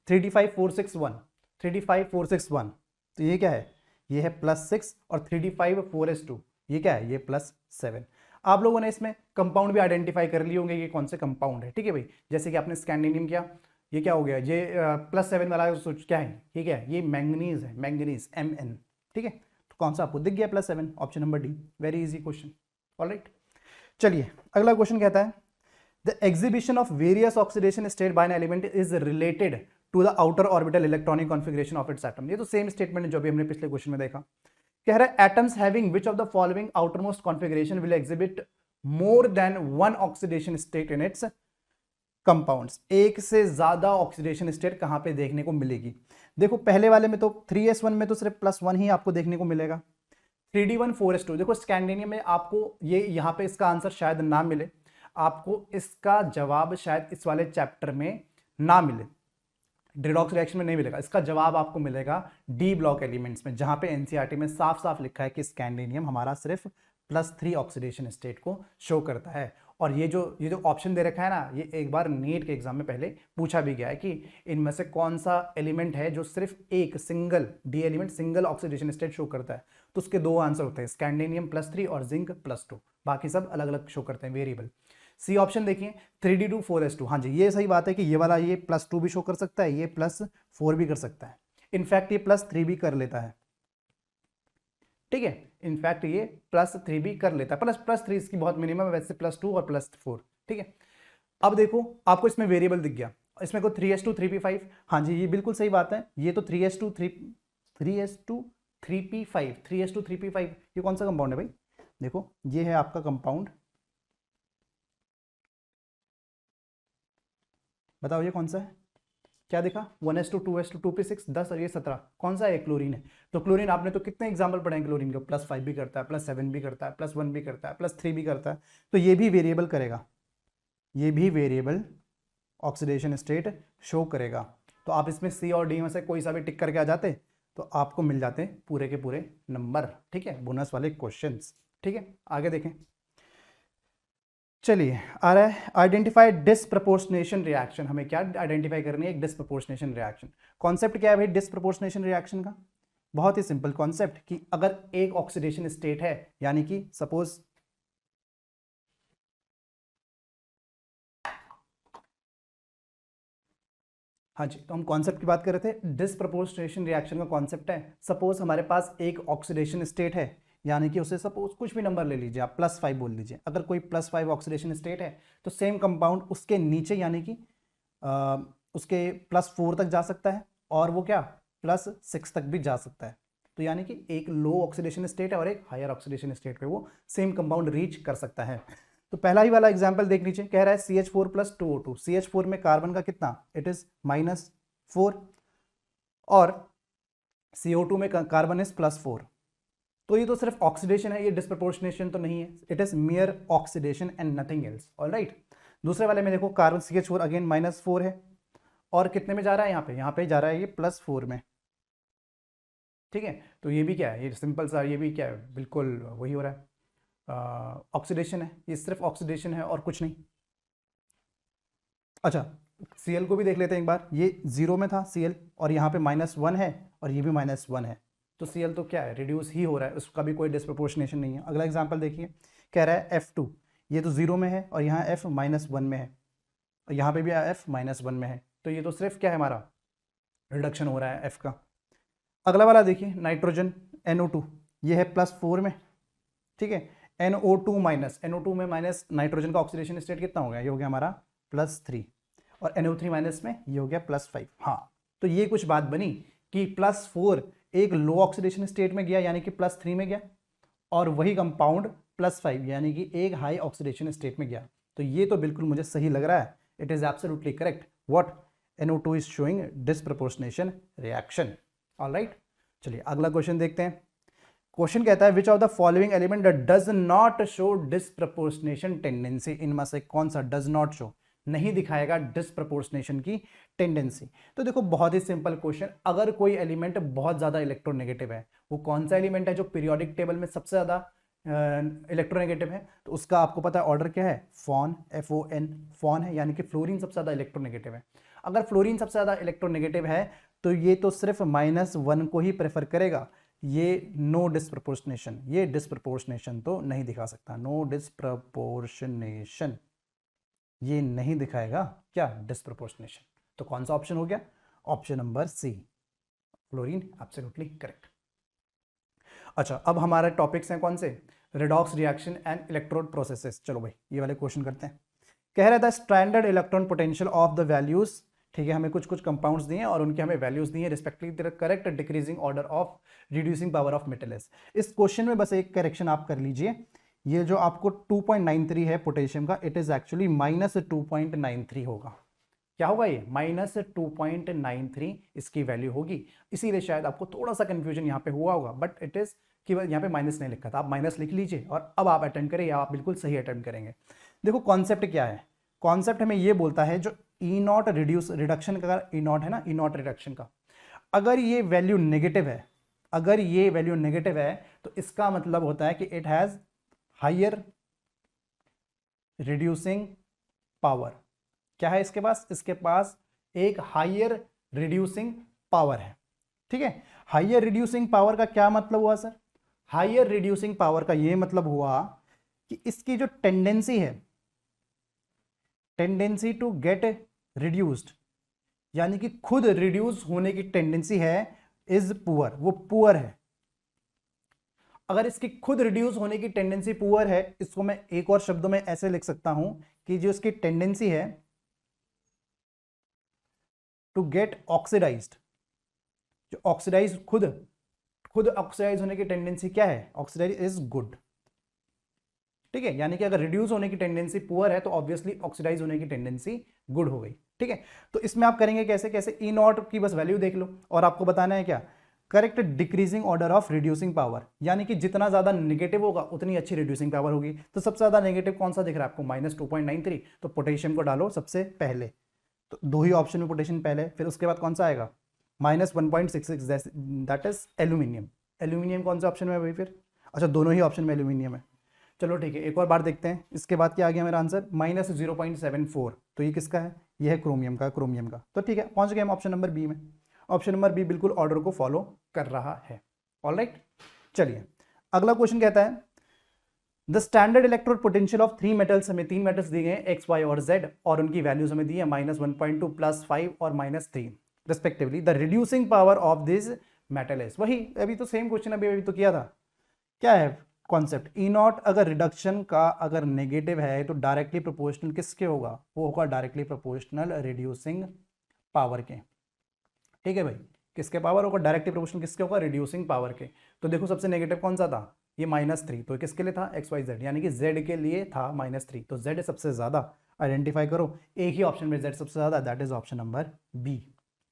3D5 461 तो ये क्या है, ये है +6, और 3D5 4s2 ये क्या है, ये +7। आप लोगों ने इसमें कंपाउंड भी आइडेंटिफाई कर लिए होंगे, ये कौन से कंपाउंड है। ठीक है भाई, जैसे कि आपने स्कैंडिनियम किया, ये क्या हो गया, ये +7 वाला सोच क्या है, ये क्या है, ये मैंगनीज है, मैंगनीज Mn। ठीक है, तो कौन सा आपको दिख गया +7, option number D. Very easy question. Alright, चलिए अगला क्वेश्चन कहता है the exhibition of various oxidation state by an element is related to the outer orbital electronic configuration of its atom. ये तो सेम स्टेटमेंट है जो भी हमने पिछले क्वेश्चन में देखा। कह रहा है atoms having which of the following outermost configuration will exhibit more than one oxidation state in its compounds. एक से ज्यादा ऑक्सीडेशन स्टेट कहां पे देखने को मिलेगी। देखो पहले वाले में तो 3s1 में तो सिर्फ +1 ही आपको देखने को मिलेगा। 3D1 4s2 देखो स्कैंडिनियम में आपको ये यहाँ पे इसका आंसर शायद ना मिले, आपको इसका जवाब शायद इस वाले चैप्टर में ना मिले, रिडॉक्स रिएक्शन में नहीं मिलेगा। इसका जवाब आपको मिलेगा डी ब्लॉक एलिमेंट्स में, जहां पे एनसीईआरटी में साफ साफ लिखा है कि स्कैंडिनियम हमारा सिर्फ +3 ऑक्सीडेशन स्टेट को शो करता है। और ये जो ऑप्शन दे रखा है ना, ये एक बार नीट के एग्जाम में पहले पूछा भी गया है कि इनमें से कौन सा एलिमेंट है जो सिर्फ एक single D element single oxidation state show करता है। तो उसके दो आंसर होते हैं, स्कैंडिनियम +3 और जिंक +2, बाकी सब अलग अलग शो करते हैं वेरिएबल। सी ऑप्शन देखिए 3D2 4s2, हाँ जी ये सही बात है कि ये वाला ये +2 भी शो कर सकता है, ये +4 भी कर सकता है, इनफैक्ट ये +3 भी कर लेता है। ठीक है, इनफैक्ट ये +3 भी कर लेता है, +3 इसकी बहुत मिनिमम है, वैसे +2 और +4। ठीक है, अब देखो आपको इसमें वेरिएबल दिख गया, इसमें को 3s2 3p5, हाँ जी ये बिल्कुल सही बात है, ये तो 3s2 3p5 ये कौन सा कंपाउंड है भाई, देखो ये है आपका कंपाउंड, बताओ ये कौन सा है, क्या देखा 1s2 2s2 2p6 10 और ये 17, कौन सा है, क्लोरीन है। तो क्लोरीन आपने तो कितने एग्जाम्पल पढ़े हैं क्लोरीन के, +5 भी करता है, +7 भी करता है, +1 भी करता है, +3 भी करता है, तो ये भी वेरिएबल करेगा, ये भी वेरिएबल ऑक्सीडेशन स्टेट शो करेगा। तो आप इसमें सी और डी में से कोई सा भी टिक करके आ जाते तो आपको मिल जाते पूरे के पूरे नंबर। ठीक है, बोनस वाले क्वेश्चंस। ठीक है, आगे देखें, चलिए आ रहा है आइडेंटिफाई डिसप्रपोर्शनेशन रिएक्शन। हमें क्या आइडेंटिफाई करनी है, एक डिसप्रपोर्शनेशन रिएक्शन। कॉन्सेप्ट क्या है भाई डिसप्रपोर्शनेशन रिएक्शन का, बहुत ही सिंपल कॉन्सेप्ट कि अगर एक ऑक्सीडेशन स्टेट है, यानी कि सपोज हाँ जी, तो हम कॉन्सेप्ट की बात कर रहे थे, डिसप्रपोर्शनेशन रिएक्शन का कॉन्सेप्ट है, सपोज हमारे पास एक ऑक्सीडेशन स्टेट है, यानी कि उसे सपोज कुछ भी नंबर ले लीजिए आप, +5 बोल लीजिए, अगर कोई +5 ऑक्सीडेशन स्टेट है तो सेम कंपाउंड उसके नीचे यानी कि उसके +4 तक जा सकता है, और वो क्या +6 तक भी जा सकता है। तो यानी कि एक लो ऑक्सीडेशन स्टेट है और एक हायर ऑक्सीडेशन स्टेट पे वो सेम कंपाउंड रीच कर सकता है। तो पहला ही वाला एग्जाम्पल देख लीजिए, कह रहा है CH4 + 2O2, CH4 में कार्बन का कितना, इट इज -4, और CO2 में कार्बन इज +4। तो ये तो सिर्फ ऑक्सीडेशन है, ये डिसप्रपोर्शनेशन तो नहीं है, it is मियर oxidation and nothing else. Alright, दूसरे वाले में देखो कार्बन CH4 अगेन -4 है, और कितने में जा रहा है, यहाँ पे जा रहा है ये +4 में। ठीक है, तो ये भी क्या है, ये सिंपल सा, ये भी क्या है, बिल्कुल वही हो रहा है, ऑक्सीडेशन है, ये सिर्फ ऑक्सीडेशन है और कुछ नहीं। अच्छा, Cl को भी देख लेते हैं एक बार, ये 0 में था Cl, और यहाँ पे -1 है, और ये भी -1 है, तो Cl तो क्या है, रिड्यूस ही हो रहा है, उसका भी कोई डिसप्रपोर्शनेशन नहीं है। अगला एग्जांपल देखिए, कह रहा है F2, ये तो 0 में है, और यहाँ F -1 में है, और यहाँ पे भी F -1 में है, तो ये तो सिर्फ क्या है, हमारा रिडक्शन हो रहा है F का। अगला वाला देखिए, नाइट्रोजन NO2, ये है +4 में। ठीक है, NO2 में माइनस नाइट्रोजन का ऑक्सीडेशन स्टेट कितना हो गया, ये हो गया हमारा +3, और NO3 माइनस में ये हो गया +5। हाँ, तो ये कुछ बात बनी कि +4 एक लो ऑक्सीडेशन स्टेट में गया, यानी कि +3 में गया, और वही कंपाउंड +5 यानी कि एक हाई ऑक्सीडेशन स्टेट में गया। तो ये तो बिल्कुल मुझे सही लग रहा है, it is absolutely correct, what NO2 is showing disproportionation reaction. Alright, चलिए अगला क्वेश्चन देखते हैं। क्वेश्चन कहता है which of the following element does not show disproportionation tendency, इनमें से कौन सा डज नॉट शो, नहीं दिखाएगा डिस्प्रपोर्शनेशन की टेंडेंसी। तो देखो बहुत ही सिंपल क्वेश्चन, अगर कोई एलिमेंट बहुत ज़्यादा इलेक्ट्रोनेगेटिव है, वो कौन सा एलिमेंट है जो पीरियोडिक टेबल में सबसे ज़्यादा इलेक्ट्रोनेगेटिव है, तो उसका आपको पता है ऑर्डर क्या है, फॉन, FON, फॉन है, यानी कि फ्लोरीन सबसे ज़्यादा इलेक्ट्रोनेगेटिव है। अगर फ्लोरीन सबसे ज़्यादा इलेक्ट्रोनेगेटिव है तो ये तो सिर्फ -1 को ही प्रेफर करेगा, ये नो डिस्प्रपोर्शनेशन, ये डिस्प्रपोर्शनेशन तो नहीं दिखा सकता, नो डिस्प्रपोर्शनेशन ये नहीं दिखाएगा क्या, डिस्प्रपोर्शनेशन। तो कौन सा ऑप्शन हो गया, option number C, fluorine, absolutely correct. अच्छा, अब हमारे टॉपिक्स हैं कौन से, redox reaction and electrode processes. चलो भाई ये वाले क्वेश्चन करते हैं। कह रहा था standard electron potential of the values, ठीक है, हमें कुछ कुछ कंपाउंड्स दिए हैं और उनके हमें वैल्यूज दिए हैं respectively correct decreasing order of reducing power of metal S. इस क्वेश्चन में बस एक करेक्शन आप कर लीजिए, ये जो आपको 2.93 है पोटेशियम का, इट इज एक्चुअली -2.93 होगा। क्या होगा ये, -2.93 इसकी वैल्यू होगी, इसीलिए शायद आपको थोड़ा सा कंफ्यूजन यहाँ पे हुआ होगा, बट इट इज कि यहाँ पे माइनस नहीं लिखा था, आप माइनस लिख लीजिए और अब आप अटेम्प्ट करें या आप बिल्कुल सही अटेम्प्ट करेंगे। देखो कॉन्सेप्ट क्या है, कॉन्सेप्ट हमें ये बोलता है जो E0 रिडक्शन का, E0 है ना, E0 रिडक्शन का, अगर ये वैल्यू नेगेटिव है, अगर ये वैल्यू नेगेटिव है तो इसका मतलब होता है कि it has higher reducing power. क्या है इसके पास, इसके पास एक हायर रिड्यूसिंग पावर है, ठीक है। हायर रिड्यूसिंग पावर का क्या मतलब हुआ सर, हायर रिड्यूसिंग पावर का ये मतलब हुआ कि इसकी जो टेंडेंसी है, टेंडेंसी टू गेट रिड्यूस्ड, यानी कि खुद रिड्यूस होने की टेंडेंसी है, इज पुअर, वो पुअर है। अगर इसकी खुद रिड्यूस होने की टेंडेंसी पुअर है, इसको मैं एक और शब्दों में ऐसे लिख सकता हूं कि जो इसकी टेंडेंसी है टू गेट ऑक्सीडाइज्ड, जो ऑक्सीडाइज खुद ऑक्सीडाइज होने की टेंडेंसी क्या है, ऑक्सीडाइज इज गुड, ठीक है। यानी कि अगर रिड्यूस होने की टेंडेंसी पुअर है तो ऑब्वियसली ऑक्सीडाइज होने की टेंडेंसी गुड हो गई, ठीक है। तो इसमें आप करेंगे कैसे, कैसे E0 की बस वैल्यू देख लो और आपको बताना है क्या, correct decreasing order of reducing power, यानी कि जितना ज्यादा नेगेटिव होगा उतनी अच्छी रिड्यूसिंग पावर होगी। तो सबसे ज्यादा नेगेटिव कौन सा दिख रहा है आपको, -2.93, तो पोटेशियम को डालो सबसे पहले, तो दो ही ऑप्शन में पोटेशियम पहले, फिर उसके बाद कौन सा आएगा, -1.66, दैट इज एल्यूमिनियम। एल्यूमिनियम कौन सा ऑप्शन में है भाई फिर, अच्छा दोनों ही ऑप्शन में एल्यूमिनियम है। चलो ठीक है, एक और बार देखते हैं, इसके बाद क्या आ गया मेरा आंसर, -0.74, तो ये किसका है, ये है क्रोमियम का, क्रोमियम का। तो ठीक है, पहुंच गए हम ऑप्शन नंबर बी में, ऑप्शन नंबर बी बिल्कुल ऑर्डर को फॉलो कर रहा है। ऑलराइट, चलिए अगला क्वेश्चन कहता है the standard electrode potential of 3 metals, हमें 3 मेटल्स दिए गए X, Y और Z और उनकी वैल्यूज हमें दी है -1.2, +5 और -3 respectively. The reducing power of this metal is, वही अभी तो सेम क्वेश्चन अभी तो किया था, क्या है कॉन्सेप्ट, E0 अगर रिडक्शन का अगर नेगेटिव है तो डायरेक्टली प्रोपोर्शनल किसके होगा, वो होगा डायरेक्टली प्रोपोर्शनल रिड्यूसिंग पावर के, ठीक है भाई, किसके पावर होगा, डायरेक्टली प्रोपोर्शनल किसके होगा, रिड्यूसिंग पावर के। तो देखो सबसे नेगेटिव कौन सा था, ये -3, तो किसके लिए था, XYZ, यानी कि Z के लिए था -3, तो Z सबसे ज्यादा, आइडेंटिफाई करो, एक ही ऑप्शन में Z सबसे ज्यादा, that is option number B,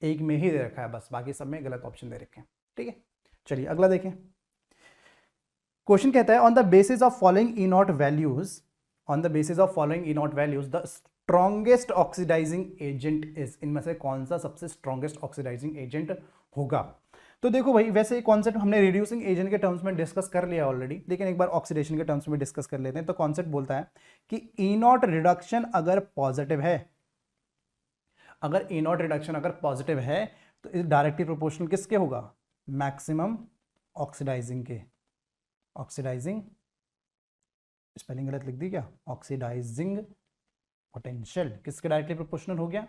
एक में ही दे रखा है बस, बाकी सब में गलत ऑप्शन दे रखे हैं, ठीक है। चलिए अगला देखें, क्वेश्चन कहता है on the basis of following E0 values, on the basis of following E0 values the strongest oxidising agent is, इनमें से कौन सा सबसे स्ट्रॉन्गेस्ट ऑक्सीडाइजिंग एजेंट होगा। तो देखो भाई वैसे कॉन्सेप्ट हमने रिड्यूसिंग एजेंट के टर्म्स में डिस्कस कर लिया ऑलरेडी, लेकिन एक बार ऑक्सीडेशन के टर्म्स में डिस्कस कर लेते हैं। तो कॉन्सेप्ट बोलता है कि E0 रिडक्शन अगर पॉजिटिव है, अगर E0 रिडक्शन अगर पॉजिटिव है तो इस डायरेक्टली प्रोपोर्शनल किसके होगा, मैक्सिमम ऑक्सीडाइजिंग के, ऑक्सीडाइजिंग स्पेलिंग गलत लिख दी क्या, ऑक्सीडाइजिंग पोटेंशियल किसके डायरेक्टली प्रोपोर्शनल हो गया,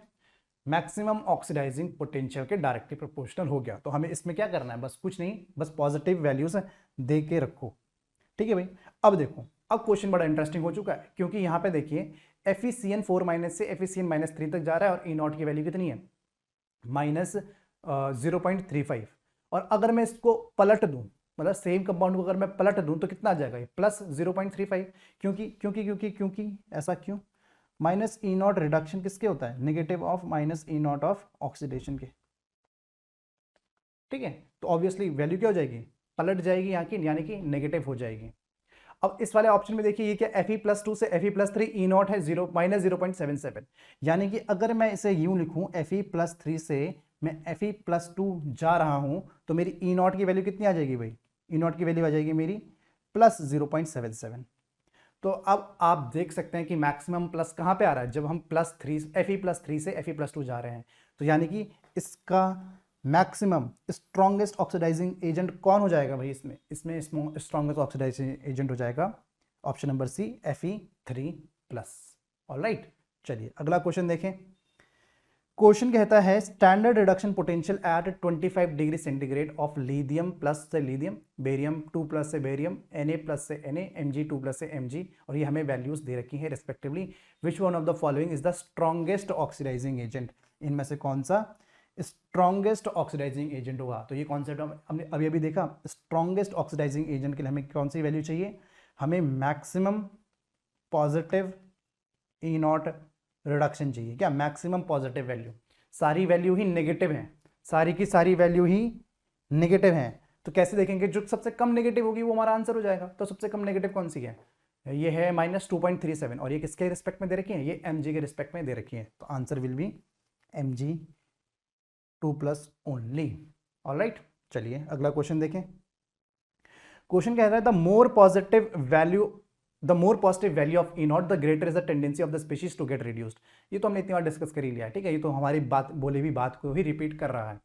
मैक्सिमम ऑक्सीडाइजिंग पोटेंशियल के डायरेक्टली प्रोपोर्शनल हो गया। तो हमें इसमें क्या करना है, बस कुछ नहीं, बस पॉजिटिव वैल्यूज दे के रखो, ठीक है भाई। अब देखो, अब क्वेश्चन बड़ा इंटरेस्टिंग हो चुका है, क्योंकि यहाँ पे देखिए FeCN4- से FeCN-3 तक जा रहा है और E0 की वैल्यू कितनी है, -0.35, और अगर मैं इसको पलट दूं, मतलब सेम कंपाउंड को अगर मैं पलट दूं तो कितना आ जाएगा, +0.35, क्योंकि क्योंकि क्योंकि क्योंकि ऐसा क्यों, -E0 रिडक्शन किसके होता है, negative of -E0 of oxidation के, ठीक है। तो ऑब्वियसली वैल्यू क्या हो जाएगी, पलट जाएगी यहाँ की, यानी कि नेगेटिव हो जाएगी। अब इस वाले ऑप्शन में देखिए ये क्या Fe+2 से Fe+3 ई नॉट है -0.77, यानी कि अगर मैं इसे यूं लिखूं Fe+3 से मैं Fe+2 जा रहा हूं तो मेरी ई नॉट की वैल्यू कितनी आ जाएगी भाई, ई नॉट की वैल्यू आ जाएगी मेरी +0.77। तो अब आप देख सकते हैं कि मैक्सिमम प्लस कहां पे आ रहा है, जब हम Fe+3 से Fe+2 जा रहे हैं, तो यानी कि इसका मैक्सिमम स्ट्रॉन्गेस्ट ऑक्सीडाइजिंग एजेंट कौन हो जाएगा भाई, इसमें स्ट्रॉन्गेस्ट ऑक्सीडाइजिंग एजेंट हो जाएगा ऑप्शन नंबर सी Fe3+। ऑलराइट, चलिए अगला क्वेश्चन देखें। क्वेश्चन कहता है standard reduction potential at 25 degree centigrade of lithium plus से लिथियम, बेरियम 2+ से बेरियम, Na+ से Na, Mg2+ से Mg, और ये हमें वैल्यूज दे रखी है respectively. Which one of the following is the strongest oxidising agent, इनमें से कौन सा स्ट्रॉन्गेस्ट ऑक्सीडाइजिंग एजेंट होगा। तो ये कॉन्सेप्ट हमने अभी अभी देखा, स्ट्रॉन्गेस्ट ऑक्सीडाइजिंग एजेंट के लिए हमें कौन सी वैल्यू चाहिए, हमें maximum positive E not reduction चाहिए। क्या मैक्सिमम पॉजिटिव वैल्यू, सारी वैल्यू ही नेगेटिव हैं, सारी की सारी वैल्यू ही नेगेटिव हैं, तो कैसे देखेंगे, जो सबसे कम नेगेटिव होगी वो हमारा आंसर हो जाएगा। तो सबसे कम नेगेटिव कौन सी है, ये है -2.37, और ये किसके रिस्पेक्ट में दे रखी है, ये Mg के रिस्पेक्ट में दे रखी है, तो answer will be Mg2+ only. Alright, चलिए अगला क्वेश्चन देखें। क्वेश्चन कह रहा है the more positive value of E not the greater is the tendency of the species to get reduced. ये तो हमने इतनी बार डिस्कस कर ही लिया है, ठीक है, ये तो हमारी बात बोली हुई बात को ही रिपीट कर रहा है।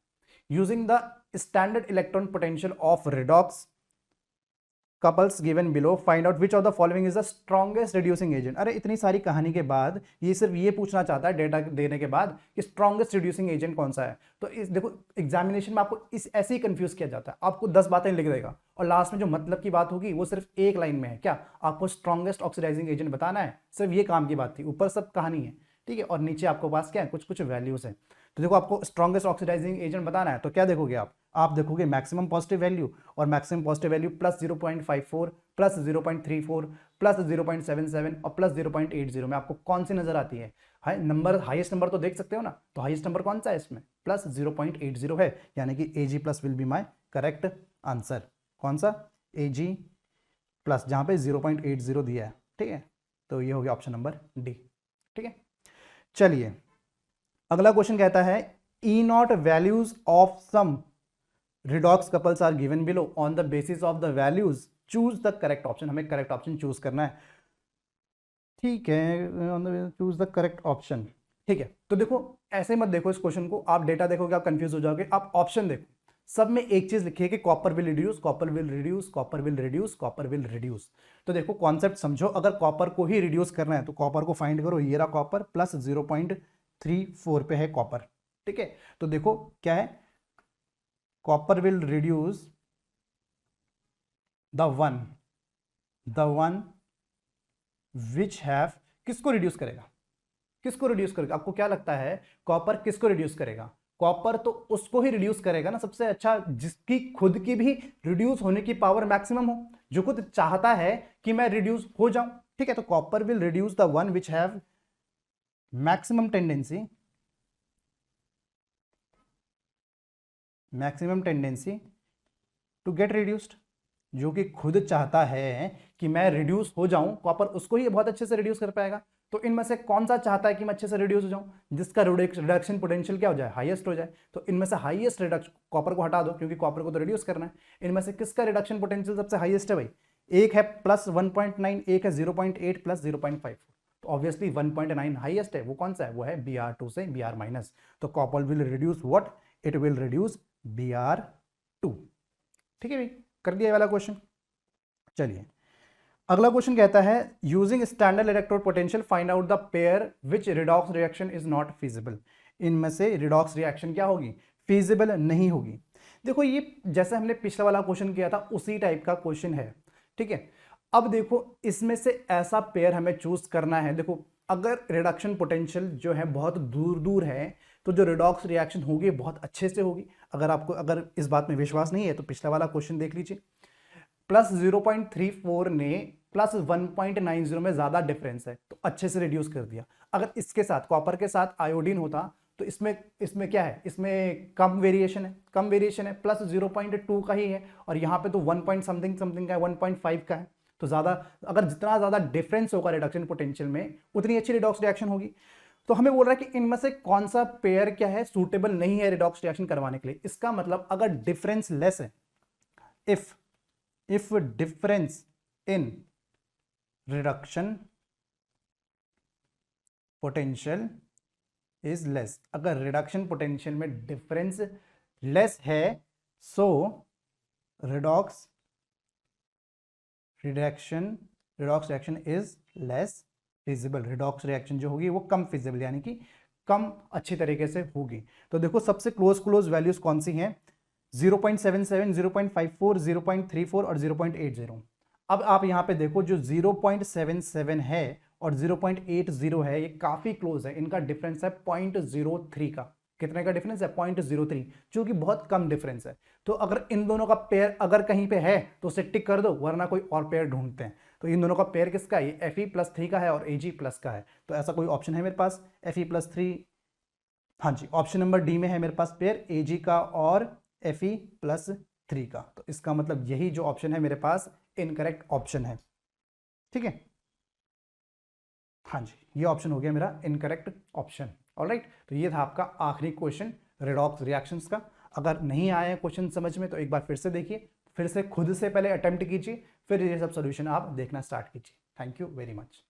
Using the standard electron potential of redox couples given below find out which of the following is the strongest reducing agent. अरे इतनी सारी कहानी के बाद ये सिर्फ ये पूछना चाहता है डेटा देने के बाद कि स्ट्रॉन्गेस्ट रिड्यूसिंग एजेंट कौन सा है। तो इस देखो एग्जामिनेशन में आपको इस ऐसे ही कंफ्यूज किया जाता है, आपको 10 बातें लिख देगा और लास्ट में जो मतलब की बात होगी वो सिर्फ एक लाइन में है, क्या आपको स्ट्रॉन्गेस्ट ऑक्सीडाइजिंग एजेंट बताना है, सिर्फ ये काम की बात थी, ऊपर सब कहानी है, ठीक है, और नीचे आपको पास क्या है, कुछ कुछ वैल्यूज है। तो देखो आपको स्ट्रॉन्गेस्ट ऑक्सीडाइजिंग एजेंट बताना है तो क्या देखोगे आप देखोगे मैक्सिमम पॉजिटिव वैल्यू, और मैक्सिमम पॉजिटिव वैल्यू +0.54, +0.34, +0.77 और +0.80 में आपको कौन सी नजर आती है, हाईएस्ट नंबर तो देख सकते हो ना, तो हाईएस्ट नंबर कौन सा है इसमें, +0.80 है, यानी कि Ag+ will be my correct answer. कौन सा, Ag+, जहां पे 0.80 दिया है, ठीक है, तो ये हो गया ऑप्शन नंबर डी, ठीक है। चलिए अगला क्वेश्चन कहता है E naught values of some redox couples are given below, on the basis of the values choose the correct option, हमें करेक्ट ऑप्शन चूज करना है, ठीक है, on the choose the correct option, ठीक है। तो देखो ऐसे मत देखो इस क्वेश्चन को, आप डेटा देखोगे आप कंफ्यूज हो जाओगे, आप ऑप्शन देखो, सब में एक चीज लिखी है कि copper will reduce, copper will reduce, copper will reduce, copper will reduce. तो देखो कॉन्सेप्ट समझो, अगर कॉपर को ही रिड्यूस करना है तो कॉपर को फाइंड करो, ये रहा कॉपर, +0.34 पे है कॉपर, ठीक है। तो देखो क्या है, copper will reduce the one which have, किसको रिड्यूस करेगा, किसको रिड्यूस करेगा, आपको क्या लगता है कॉपर किसको रिड्यूस करेगा, कॉपर तो उसको ही रिड्यूस करेगा ना सबसे अच्छा जिसकी खुद की भी रिड्यूस होने की पावर मैक्सिमम हो, जो खुद चाहता है कि मैं रिड्यूस हो जाऊं, ठीक है। तो copper will reduce the one which have maximum tendency to get reduced, जो कि खुद चाहता है कि मैं रिड्यूस हो जाऊं, कॉपर उसको ही बहुत अच्छे से रिड्यूस कर पाएगा। तो इनमें से कौन सा चाहता है कि मैं अच्छे से रिड्यूस हो जाऊं, जिसका रिडक्शन पोटेंशियल क्या हो जाए, हाईएस्ट हो जाए। तो इनमें से हाईएस्ट रिडक्शन, कॉपर को हटा दो क्योंकि कॉपर को तो रिड्यूस करना है, इनमें से किसका रिडक्शन पोटेंशियल सबसे हाईएस्ट है भाई, एक है +1.9, एक है 0.8 + 0.54, तो ऑब्वियसली 1.9 हाईएस्ट है, वो कौन सा है, वो है Br2 से Br-। तो copper will reduce what, it will reduce Br2, ठीक है भाई, कर दिया वाला क्वेश्चन। चलिए अगला क्वेश्चन कहता है using standard electrode potential find out the pair which redox reaction is not feasible. इनमें से रिडॉक्स रिएक्शन क्या होगी, फीजिबल नहीं होगी। देखो ये जैसे हमने पिछला वाला क्वेश्चन किया था उसी टाइप का क्वेश्चन है, ठीक है। अब देखो इसमें से ऐसा पेयर हमें चूज करना है। देखो अगर रिडक्शन पोटेंशियल जो है बहुत दूर दूर है तो जो रिडॉक्स रिएक्शन होगी बहुत अच्छे से होगी। अगर इस बात में विश्वास नहीं है तो पिछला वाला क्वेश्चन देख लीजिए, +0.34 ने +1.90 में ज्यादा डिफरेंस है तो अच्छे से रिड्यूस कर दिया। अगर इसके साथ कॉपर के साथ आयोडीन होता तो इसमें क्या है, इसमें कम वेरिएशन है, +0.2 का ही है, और यहाँ पे तो 1 पॉइंट समथिंग का है, 1.5 का है, तो ज़्यादा, अगर जितना ज़्यादा डिफरेंस होगा रिडक्शन पोटेंशियल में उतनी अच्छी रिडॉक्स रिएक्शन होगी। तो हमें बोल रहा है कि इनमें से कौन सा पेयर क्या है, सूटेबल नहीं है रिडॉक्स रिएक्शन करवाने के लिए। इसका मतलब अगर डिफरेंस लेस है, if difference in reduction potential is less, अगर रिडक्शन पोटेंशियल में डिफरेंस लेस है, so redox reaction is less feasible, redox reaction जो होगी वो कम फिजिबल यानी कि कम अच्छी तरीके से होगी। तो देखो सबसे क्लोज वैल्यूज कौन सी हैं, 0.77, 0.54, 0.34 और 0.80। अब आप यहां पे देखो जो 0.77 है और 0.80 है ये काफी क्लोज है, इनका डिफरेंस है 0.03 का। कितने का डिफरेंस है, 0.03, जो कि बहुत कम डिफरेंस है। तो अगर इन दोनों का पेयर अगर कहीं पे है तो उसे टिक कर दो, वरना कोई और पेयर ढूंढते हैं। तो इन दोनों का पेयर किसका है, ये Fe+3 का है और Ag+ का है। तो ऐसा कोई ऑप्शन है मेरे पास Fe+3, हाँ जी, ऑप्शन नंबर डी में है मेरे पास पेयर Ag का और Fe+3 का। तो इसका मतलब यही जो ऑप्शन है मेरे पास इनकरेक्ट ऑप्शन है, ठीक है। हाँ जी, ये ऑप्शन हो गया मेरा इनकरेक्ट ऑप्शन। ऑलराइट, तो ये था आपका आखिरी क्वेश्चन रिडॉक्स रिएक्शंस का। अगर नहीं आया क्वेश्चन समझ में तो एक बार फिर से देखिए, फिर से खुद से पहले अटेम्प्ट कीजिए, फिर ये सब सोल्यूशन आप देखना स्टार्ट कीजिए। Thank you very much.